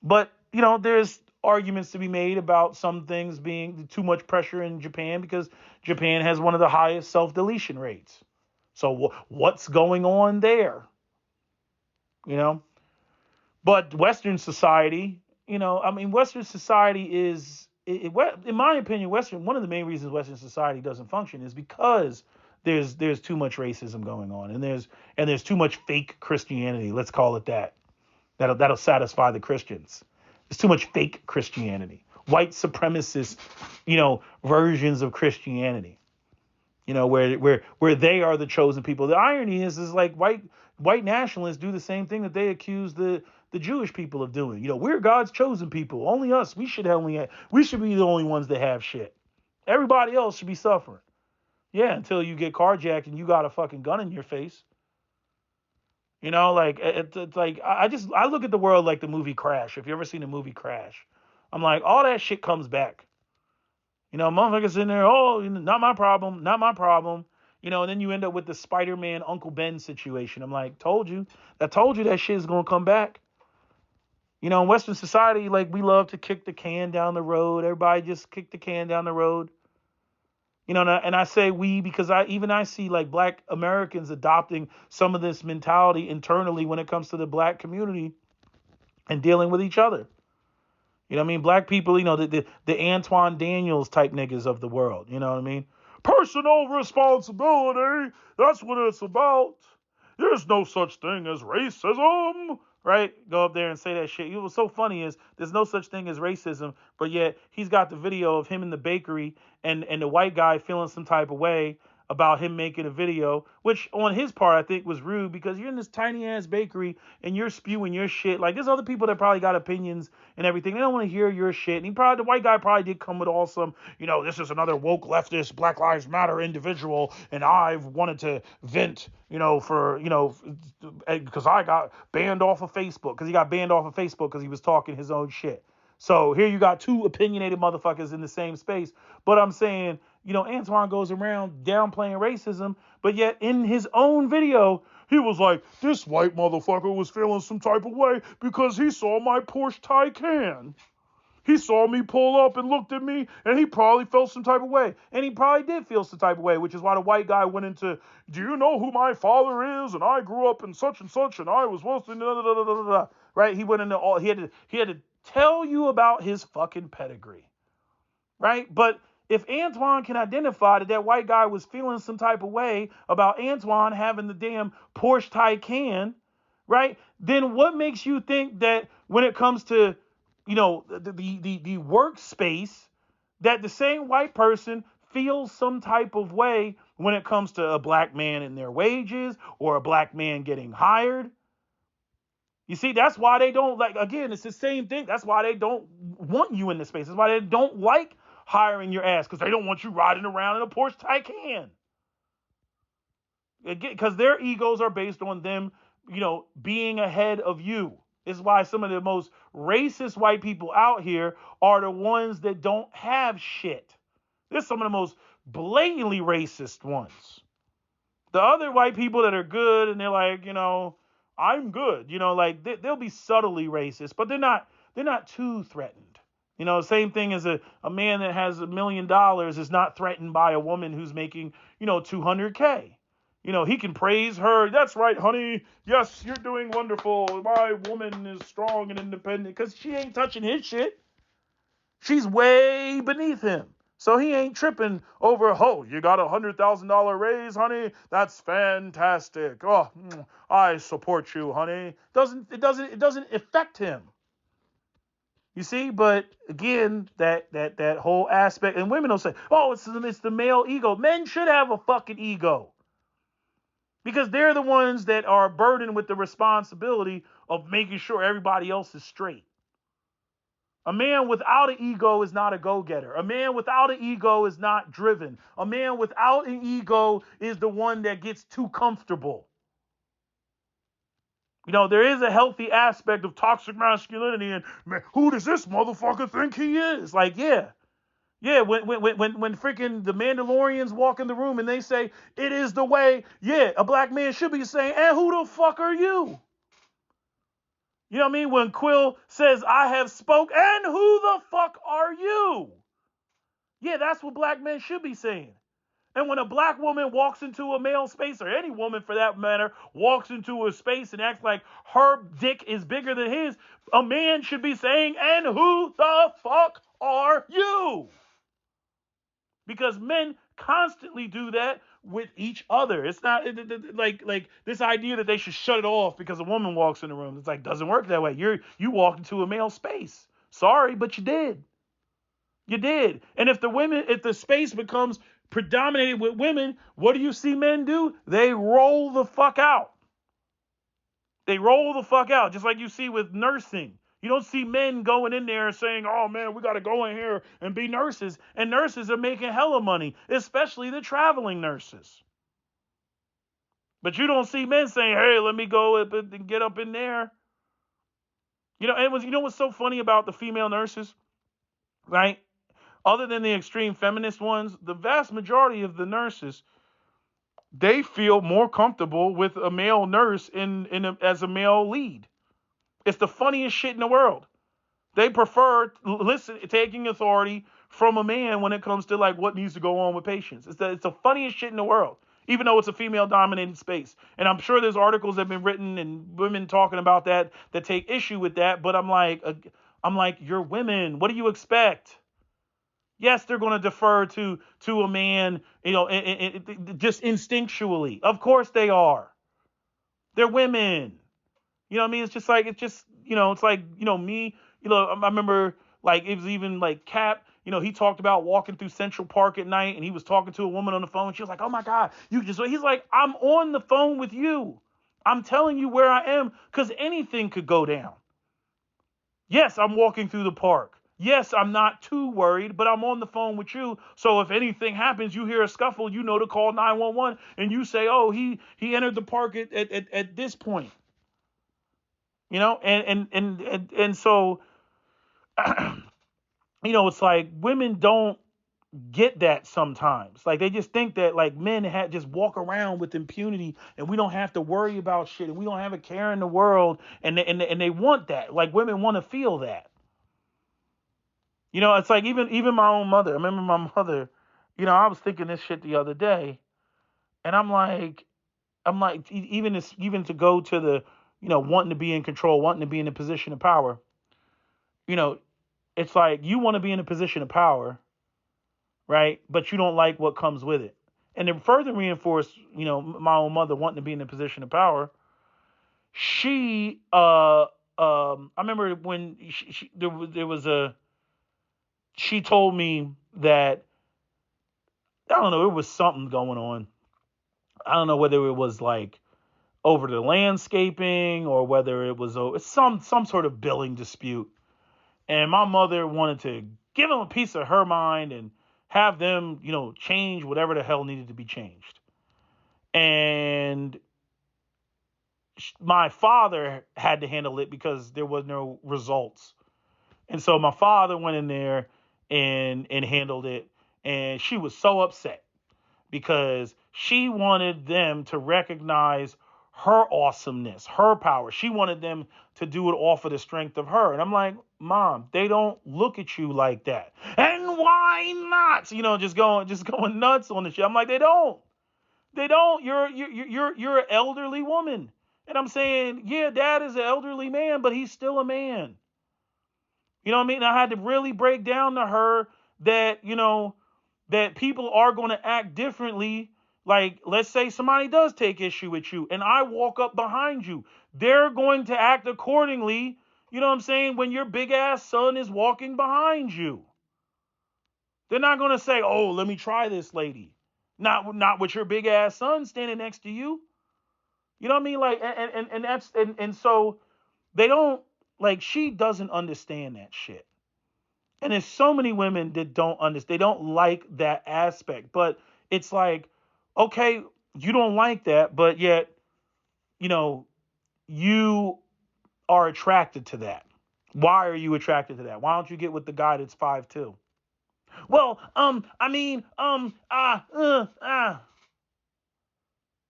But, there's arguments to be made about some things being too much pressure in Japan because Japan has one of the highest self-deletion rates. So what's going on there? But Western society, Western society is, in my opinion, one of the main reasons Western society doesn't function is because there's too much racism going on, and there's too much fake Christianity. Let's call it that. That'll satisfy the Christians. There's too much fake Christianity, white supremacist, versions of Christianity. Where they are the chosen people. The irony is like white nationalists do the same thing that they accuse the Jewish people of doing. We're God's chosen people. Only us. We should be the only ones that have shit. Everybody else should be suffering. Yeah, until you get carjacked and you got a fucking gun in your face. Like it's like I look at the world like the movie Crash. If you ever seen the movie Crash, I'm like, all that shit comes back. Motherfuckers in there, oh, not my problem, not my problem. And then you end up with the Spider-Man Uncle Ben situation. I'm like, told you that shit is gonna come back. In Western society, like, we love to kick the can down the road. Everybody just kick the can down the road. And I say we because I see like Black Americans adopting some of this mentality internally when it comes to the Black community and dealing with each other. Black people, the Antoine Daniels type niggas of the world. You know what I mean? Personal responsibility. That's what it's about. There's no such thing as racism. Right? Go up there and say that shit. What's so funny is there's no such thing as racism, but yet he's got the video of him in the bakery and the white guy feeling some type of way about him making a video, which on his part I think was rude because you're in this tiny ass bakery and you're spewing your shit. Like, there's other people that probably got opinions and everything. They don't want to hear your shit. And the white guy probably did come with all some, this is another woke leftist Black Lives Matter individual, and I've wanted to vent, because I got banned off of Facebook, because he got banned off of Facebook because he was talking his own shit. So here you got two opinionated motherfuckers in the same space. But I'm saying, Antoine goes around downplaying racism, but yet in his own video, he was like, this white motherfucker was feeling some type of way because he saw my Porsche Taycan. He saw me pull up and looked at me, and he probably felt some type of way. And he probably did feel some type of way, which is why the white guy went into, do you know who my father is? And I grew up in such and such, and I was supposed to, right? He went into all, he had to tell you about his fucking pedigree, right? But if Antoine can identify that white guy was feeling some type of way about Antoine having the damn Porsche Taycan, right? Then what makes you think that when it comes to, the workspace, that the same white person feels some type of way when it comes to a Black man and their wages or a Black man getting hired? You see, that's why they don't again, it's the same thing. That's why they don't want you in the space. That's why they don't like hiring your ass, because they don't want you riding around in a Porsche Taycan. Again, because their egos are based on them, being ahead of you. It's why some of the most racist white people out here are the ones that don't have shit. They're some of the most blatantly racist ones. The other white people that are good and they're like, I'm good, they'll be subtly racist, but they're not too threatened. Same thing as a man that has $1 million is not threatened by a woman who's making, $200K. He can praise her. That's right, honey. Yes, you're doing wonderful. My woman is strong and independent, because she ain't touching his shit. She's way beneath him. So he ain't tripping over, oh, you got $100,000 raise, honey? That's fantastic. Oh, I support you, honey. It doesn't affect him. You see, but again, that whole aspect, and women will say, oh, it's the male ego. Men should have a fucking ego, because they're the ones that are burdened with the responsibility of making sure everybody else is straight. A man without an ego is not a go-getter. A man without an ego is not driven. A man without an ego is the one that gets too comfortable. There is a healthy aspect of toxic masculinity, and man, who does this motherfucker think he is? Like, yeah. Yeah, when freaking the Mandalorians walk in the room and they say, it is the way, yeah, a black man should be saying, and who the fuck are you? You know what I mean? When Quill says, I have spoke, and who the fuck are you? Yeah, that's what black men should be saying. And when a black woman walks into a male space, or any woman for that matter, walks into a space and acts like her dick is bigger than his, a man should be saying, and who the fuck are you? Because men constantly do that with each other. It's not like this idea that they should shut it off because a woman walks in the room. It's like, doesn't work that way. You walked into a male space. Sorry, but you did. You did. And if the space becomes predominated with women, what do you see men do? They roll the fuck out. They roll the fuck out, just like you see with nursing. You don't see men going in there saying, oh man, we got to go in here and be nurses. And nurses are making hella money, especially the traveling nurses. But you don't see men saying, hey, let me go and get up in there. You know what's so funny about the female nurses, right? Other than the extreme feminist ones, the vast majority of the nurses, they feel more comfortable with a male nurse as a male lead. It's the funniest shit in the world. They prefer taking authority from a man when it comes to like what needs to go on with patients. It's the funniest shit in the world, even though it's a female dominated space. And I'm sure there's articles that have been written and women talking about that take issue with that. But I'm like, you're women. What do you expect? Yes, they're going to defer to a man, just instinctually. Of course they are. They're women. You know what I mean? It's like, me, I remember like, it was even like Cap, he talked about walking through Central Park at night and he was talking to a woman on the phone. She was like, oh my God, he's like, I'm on the phone with you. I'm telling you where I am because anything could go down. Yes, I'm walking through the park. Yes, I'm not too worried, but I'm on the phone with you. So if anything happens, you hear a scuffle, you know to call 911 and you say, oh, he entered the park at this point. And so, it's like women don't get that sometimes. Like they just think that like men just walk around with impunity and we don't have to worry about shit and we don't have a care in the world. And they want that. Like women want to feel that. It's like even my own mother. I remember my mother, I was thinking this shit the other day and I'm like, even to go to the, wanting to be in control, wanting to be in a position of power, it's like you want to be in a position of power, right? But you don't like what comes with it. And to further reinforce, my own mother wanting to be in a position of power, she, I remember when she told me that, I don't know, it was something going on. I don't know whether it was like over the landscaping or whether it was some sort of billing dispute. And my mother wanted to give them a piece of her mind and have them, change whatever the hell needed to be changed. And my father had to handle it because there was no results. And so my father went in there and handled it. And she was so upset because she wanted them to recognize her awesomeness, her power. She wanted them to do it off of the strength of her. And I'm like, Mom, they don't look at you like that. And why not? Just going nuts on the shit. I'm like, they don't. You're an elderly woman. And I'm saying, yeah, Dad is an elderly man, but he's still a man. You know what I mean? I had to really break down to her that, that people are going to act differently. Like, let's say somebody does take issue with you and I walk up behind you. They're going to act accordingly, you know what I'm saying, when your big ass son is walking behind you. They're not going to say, oh, let me try this lady. Not with your big ass son standing next to you. You know what I mean? Like, and so they don't, like, she doesn't understand that shit. And there's so many women that don't understand. They don't like that aspect. But it's like, okay, you don't like that, but yet, you are attracted to that. Why are you attracted to that? Why don't you get with the guy that's 5'2"? Well,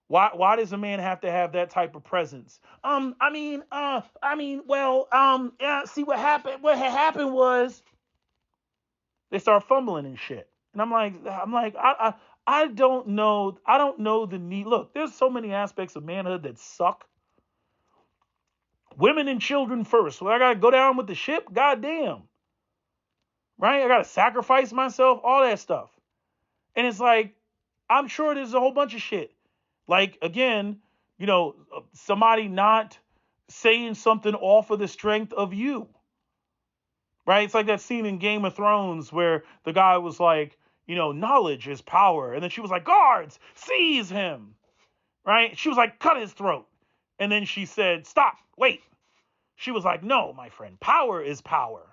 Why does a man have to have that type of presence? See what happened. What had happened was they start fumbling and shit. And I'm like, I don't know. I don't know the need. Look, there's so many aspects of manhood that suck. Women and children first. So I got to go down with the ship. Goddamn. Right? I got to sacrifice myself, all that stuff. And it's like, I'm sure there's a whole bunch of shit. Like, again, somebody not saying something off of the strength of you, right? It's like that scene in Game of Thrones where the guy was like, knowledge is power. And then she was like, guards, seize him, right? She was like, cut his throat. And then she said, stop, wait. She was like, no, my friend, power is power.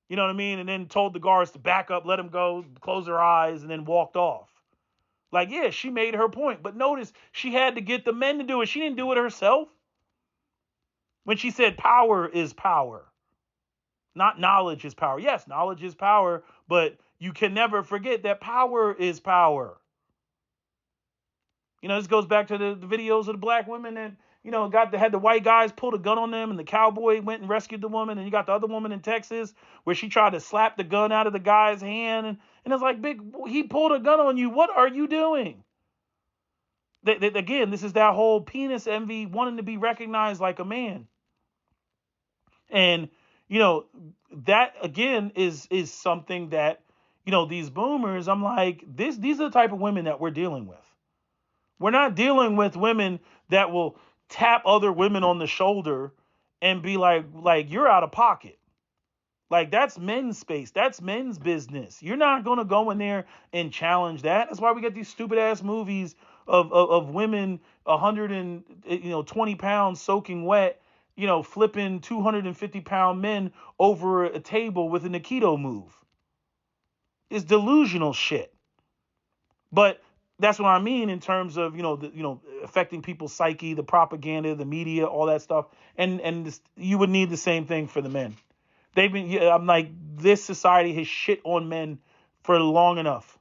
You know what I mean? And then told the guards to back up, let him go, close her eyes, and then walked off. Like, yeah, she made her point. But notice she had to get the men to do it. She didn't do it herself. When she said power is power, not knowledge is power. Yes, knowledge is power, but you can never forget that power is power. This goes back to the videos of the black women that, had the white guys pulled a gun on them and the cowboy went and rescued the woman. And you got the other woman in Texas where she tried to slap the gun out of the guy's hand. And it's like, he pulled a gun on you. What are you doing? Again, this is that whole penis envy, wanting to be recognized like a man. And, that again is something that, these boomers, I'm like, these are the type of women that we're dealing with. We're not dealing with women that will tap other women on the shoulder and be like you're out of pocket. Like, that's men's space. That's men's business. You're not going to go in there and challenge that. That's why we get these stupid ass movies of women 120 pounds soaking wet, flipping 250-pound men over a table with an Aikido move. It's delusional shit. But that's what I mean in terms of, affecting people's psyche, the propaganda, the media, all that stuff. And you would need the same thing for the men. I'm like, this society has shit on men for long enough.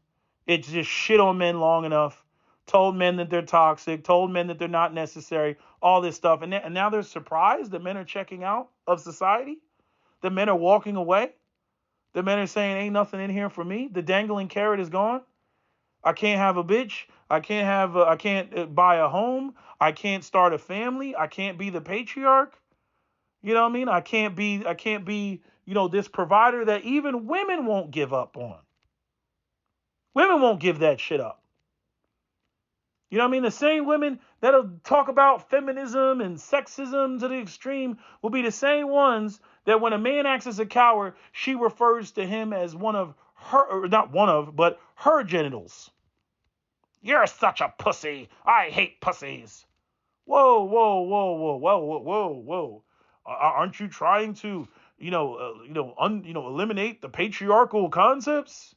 It's just shit on men long enough. Told men that they're toxic, told men that they're not necessary, all this stuff. And now they're surprised that men are checking out of society. The men are walking away. The men are saying, ain't nothing in here for me. The dangling carrot is gone. I can't have a bitch. I can't buy a home. I can't start a family. I can't be the patriarch. You know what I mean? I can't be, this provider that even women won't give up on. Women won't give that shit up. You know what I mean? The same women that'll talk about feminism and sexism to the extreme will be the same ones that when a man acts as a coward, she refers to him as one of her, or not one of, but her genitals. You're such a pussy. I hate pussies. Whoa, whoa, whoa, whoa, whoa, whoa, whoa, whoa. Aren't you trying to, eliminate the patriarchal concepts?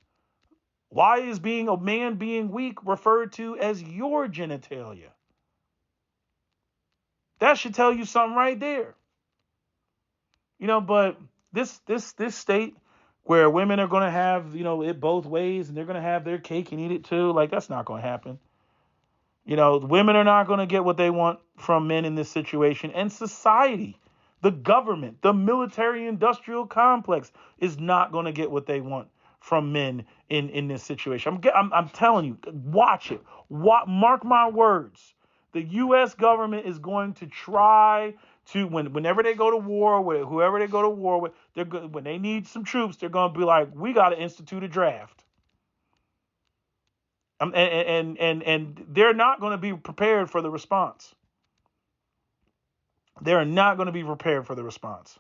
Why is being a man being weak referred to as your genitalia? That should tell you something right there. But this state where women are going to have, it both ways and they're going to have their cake and eat it too, like, that's not going to happen. Women are not going to get what they want from men in this situation. And society, the government, the military industrial complex is not going to get what they want from men in this situation. I'm telling you, watch it. Mark my words. The U.S. government is going to try to, whenever they go to war with whoever they go to war with, when they need some troops, they're going to be like, we got to institute a draft. And they're not going to be prepared for the response. They're not going to be prepared for the response.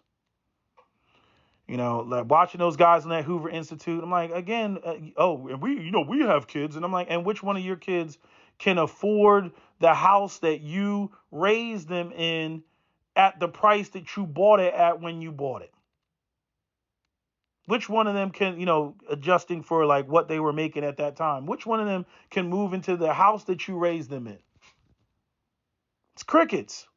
Like watching those guys in that Hoover Institute, I'm like, again, and we have kids. And I'm like, and which one of your kids can afford the house that you raised them in at the price that you bought it at when you bought it? Which one of them can, adjusting for like what they were making at that time, which one of them can move into the house that you raised them in? It's crickets.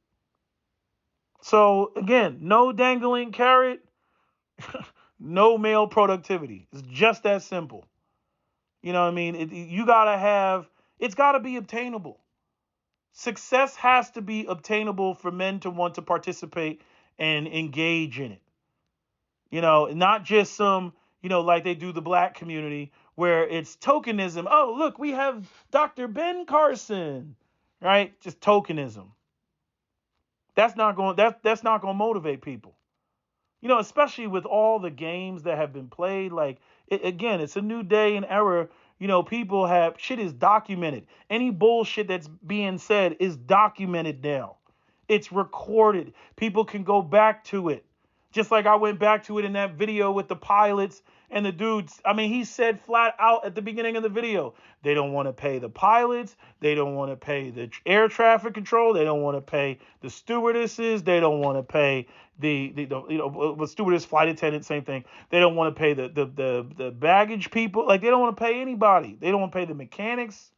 So again, no dangling carrot, no male productivity. It's just that simple. You know what I mean? It's got to be obtainable. Success has to be obtainable for men to want to participate and engage in it. Not just some, like they do the black community where it's tokenism. Oh, look, we have Dr. Ben Carson, right? Just tokenism. That's not going to motivate people. Especially with all the games that have been played. Like, again, it's a new day and era, People have shit is documented. Any bullshit that's being said is documented now. It's recorded. People can go back to it. Just like I went back to it in that video with the pilots and the dudes. I mean, he said flat out at the beginning of the video, they don't want to pay the pilots. They don't want to pay the air traffic control. They don't want to pay the stewardesses. They don't want to pay the stewardess, flight attendant, same thing. They don't want to pay the baggage people. Like, they don't want to pay anybody. They don't want to pay the mechanics.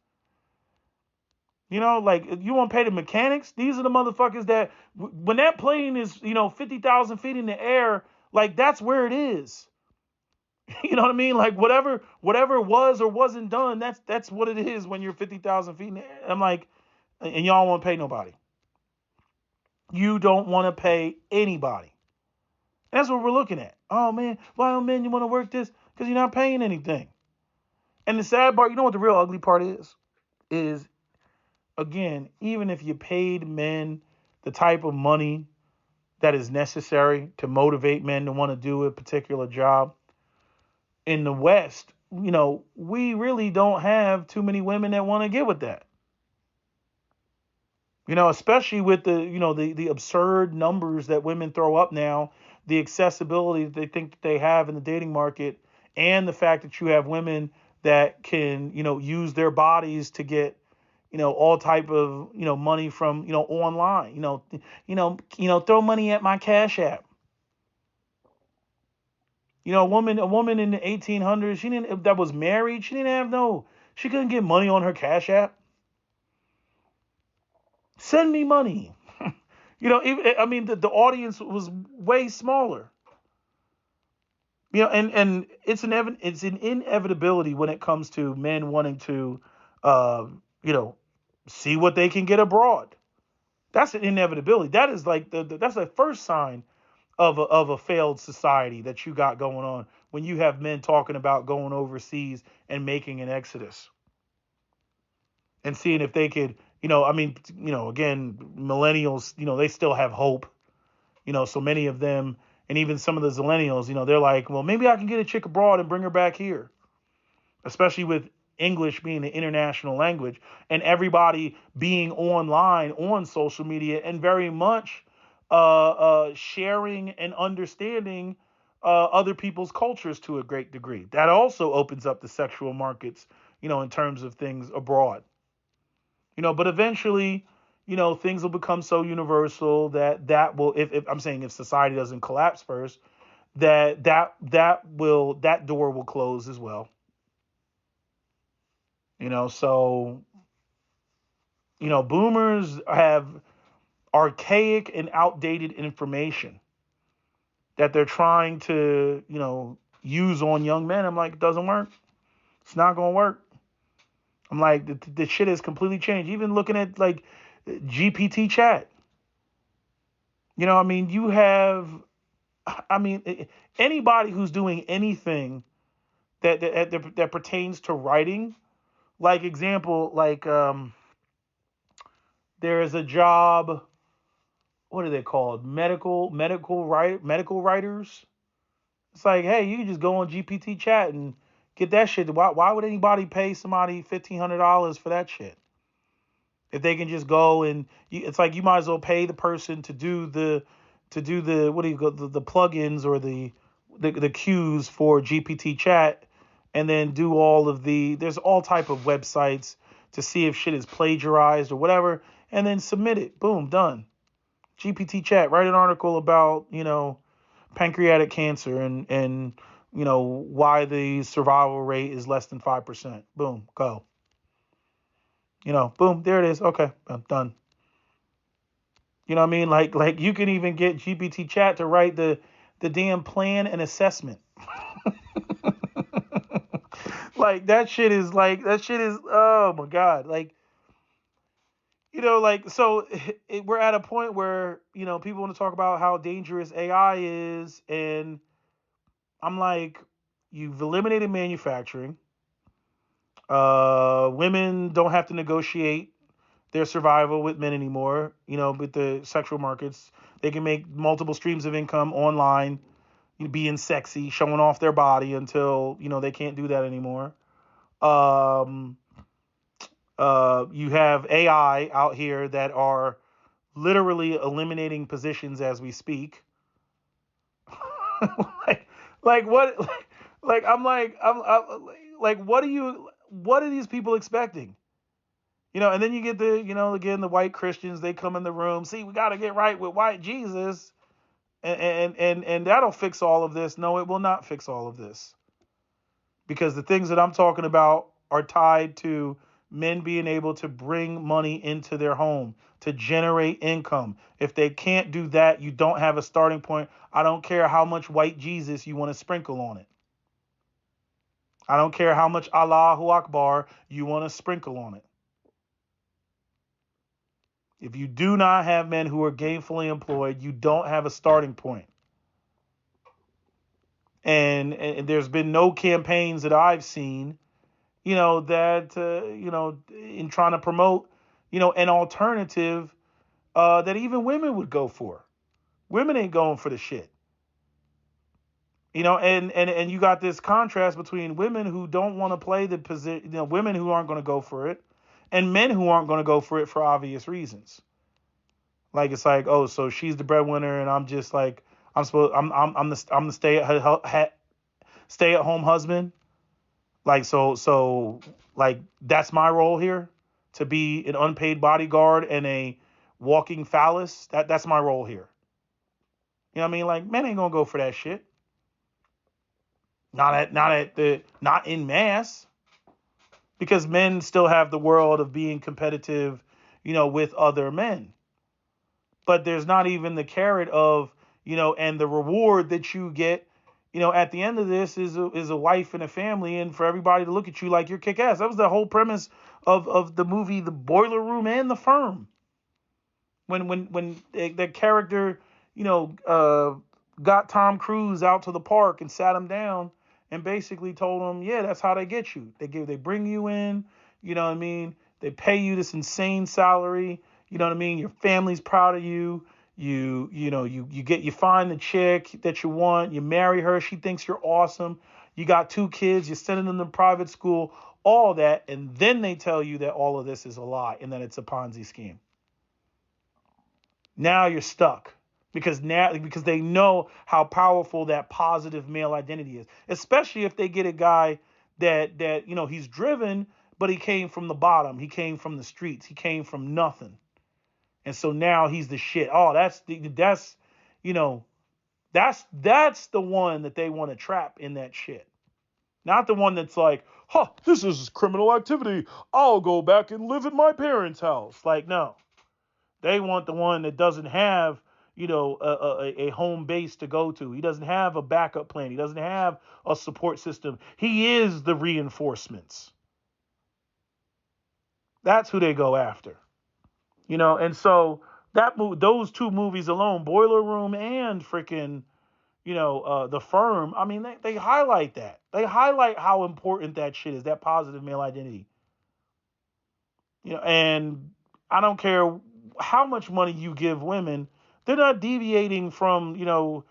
Like, you want to pay the mechanics? These are the motherfuckers that, when that plane is, 50,000 feet in the air, like, that's where it is. You know what I mean? Like, whatever was or wasn't done, that's what it is when you're 50,000 feet in the air. I'm like, and y'all won't pay nobody. You don't want to pay anybody. That's what we're looking at. Oh, man, why don't men you want to work this? Because you're not paying anything. And the sad part, you know what the real ugly part is, again, even if you paid men the type of money that is necessary to motivate men to want to do a particular job, in the West, we really don't have too many women that want to get with that. Especially with the absurd numbers that women throw up now, the accessibility that they think that they have in the dating market, and the fact that you have women that can, use their bodies to get, all type of, money from, online, throw money at my Cash App. A woman in the 1800s, that was married, she couldn't get money on her Cash App. Send me money. The audience was way smaller. And it's an inevitability when it comes to men wanting to, see what they can get abroad. That's an inevitability. That is like that's the first sign of a failed society that you got going on, when you have men talking about going overseas and making an exodus and seeing if they could, again, millennials, they still have hope, so many of them, and even some of the zillennials, they're like, well, maybe I can get a chick abroad and bring her back here, especially with English being the international language and everybody being online on social media and very much sharing and understanding other people's cultures to a great degree. That also opens up the sexual markets, in terms of things abroad. But eventually, things will become so universal that will, if I'm saying if society doesn't collapse first, that door will close as well. So, boomers have archaic and outdated information that they're trying to, use on young men. I'm like, it doesn't work. It's not going to work. I'm like, the shit has completely changed. Even looking at like GPT chat. You have, anybody who's doing anything that pertains to writing, like example, like there is a job. What are they called? Medical writers. It's like, hey, you can just go on GPT chat and get that shit. Why would anybody pay somebody $1,500 for that shit? If they can just go and it's like, you might as well pay the person to do the what do you go the plugins or the cues for GPT chat, and then do all of there's all type of websites to see if shit is plagiarized or whatever, and then submit it. Boom, done. GPT chat, write an article about, pancreatic cancer and why the survival rate is less than 5%. Boom, go. Boom, there it is. Okay, I'm done. You know what I mean? Like you can even get GPT chat to write the damn plan and assessment. that shit is oh my God. So we're at a point where, people want to talk about how dangerous AI is. And I'm like, you've eliminated manufacturing. Women don't have to negotiate their survival with men anymore. With the sexual markets, they can make multiple streams of income online, being sexy, showing off their body until, they can't do that anymore. Um, you have AI out here that are literally eliminating positions as we speak. like, like what? Like what are these people expecting? And then you get again, the white Christians, they come in the room. See, we got to get right with white Jesus, and that'll fix all of this. No, it will not fix all of this, because the things that I'm talking about are tied to men being able to bring money into their home, to generate income. If they can't do that, you don't have a starting point. I don't care how much white Jesus you want to sprinkle on it. I don't care how much Allahu Akbar you want to sprinkle on it. If you do not have men who are gainfully employed, you don't have a starting point. And there's been no campaigns that I've seen, that, in trying to promote, an alternative that even women would go for. Women ain't going for the shit. And you got this contrast between women who don't want to play the position, women who aren't going to go for it, and men who aren't going to go for it for obvious reasons. Like, it's like, oh, so she's the breadwinner, and I'm just like, I'm the stay at home husband. Like, so like, that's my role here, to be an unpaid bodyguard and a walking phallus. That's my role here. You know what I mean? Like, men ain't gonna go for that shit. Not in mass, because men still have the world of being competitive, with other men. But there's not even the carrot of, and the reward that you get, at the end of this is a wife and a family, and for everybody to look at you like you're kick ass. That was the whole premise of the movie, The Boiler Room and The Firm. When the character, got Tom Cruise out to the park and sat him down and basically told him, yeah, that's how they get you. They bring you in, you know what I mean? They pay you this insane salary, you know what I mean? Your family's proud of you. You find the chick that you want, you marry her, she thinks you're awesome. You got 2 kids, you're sending them to private school, all that, and then they tell you that all of this is a lie and that it's a Ponzi scheme. Now you're stuck, because they know how powerful that positive male identity is, especially if they get a guy that he's driven, but he came from the bottom, he came from the streets, he came from nothing. And so now he's the shit. Oh, that's the one that they want to trap in that shit. Not the one that's like, this is criminal activity, I'll go back and live at my parents' house. Like, no. They want the one that doesn't have, a home base to go to. He doesn't have a backup plan. He doesn't have a support system. He is the reinforcements. That's who they go after. And so those 2 movies alone, Boiler Room and freaking, The Firm, I mean, they highlight that. They highlight how important that shit is, that positive male identity. And I don't care how much money you give women, they're not deviating from,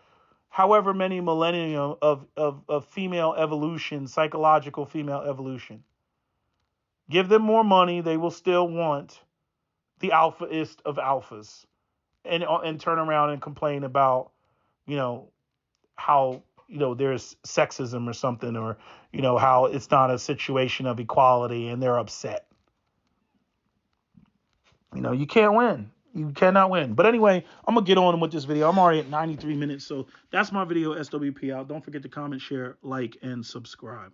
however many millennia of female evolution, psychological female evolution. Give them more money, they will still want the alphaist of alphas, and turn around and complain about, how, there's sexism or something, or, how it's not a situation of equality, and they're upset. You can't win. You cannot win. But anyway, I'm going to get on with this video. I'm already at 93 minutes. So that's my video, SWP out. Don't forget to comment, share, like, and subscribe.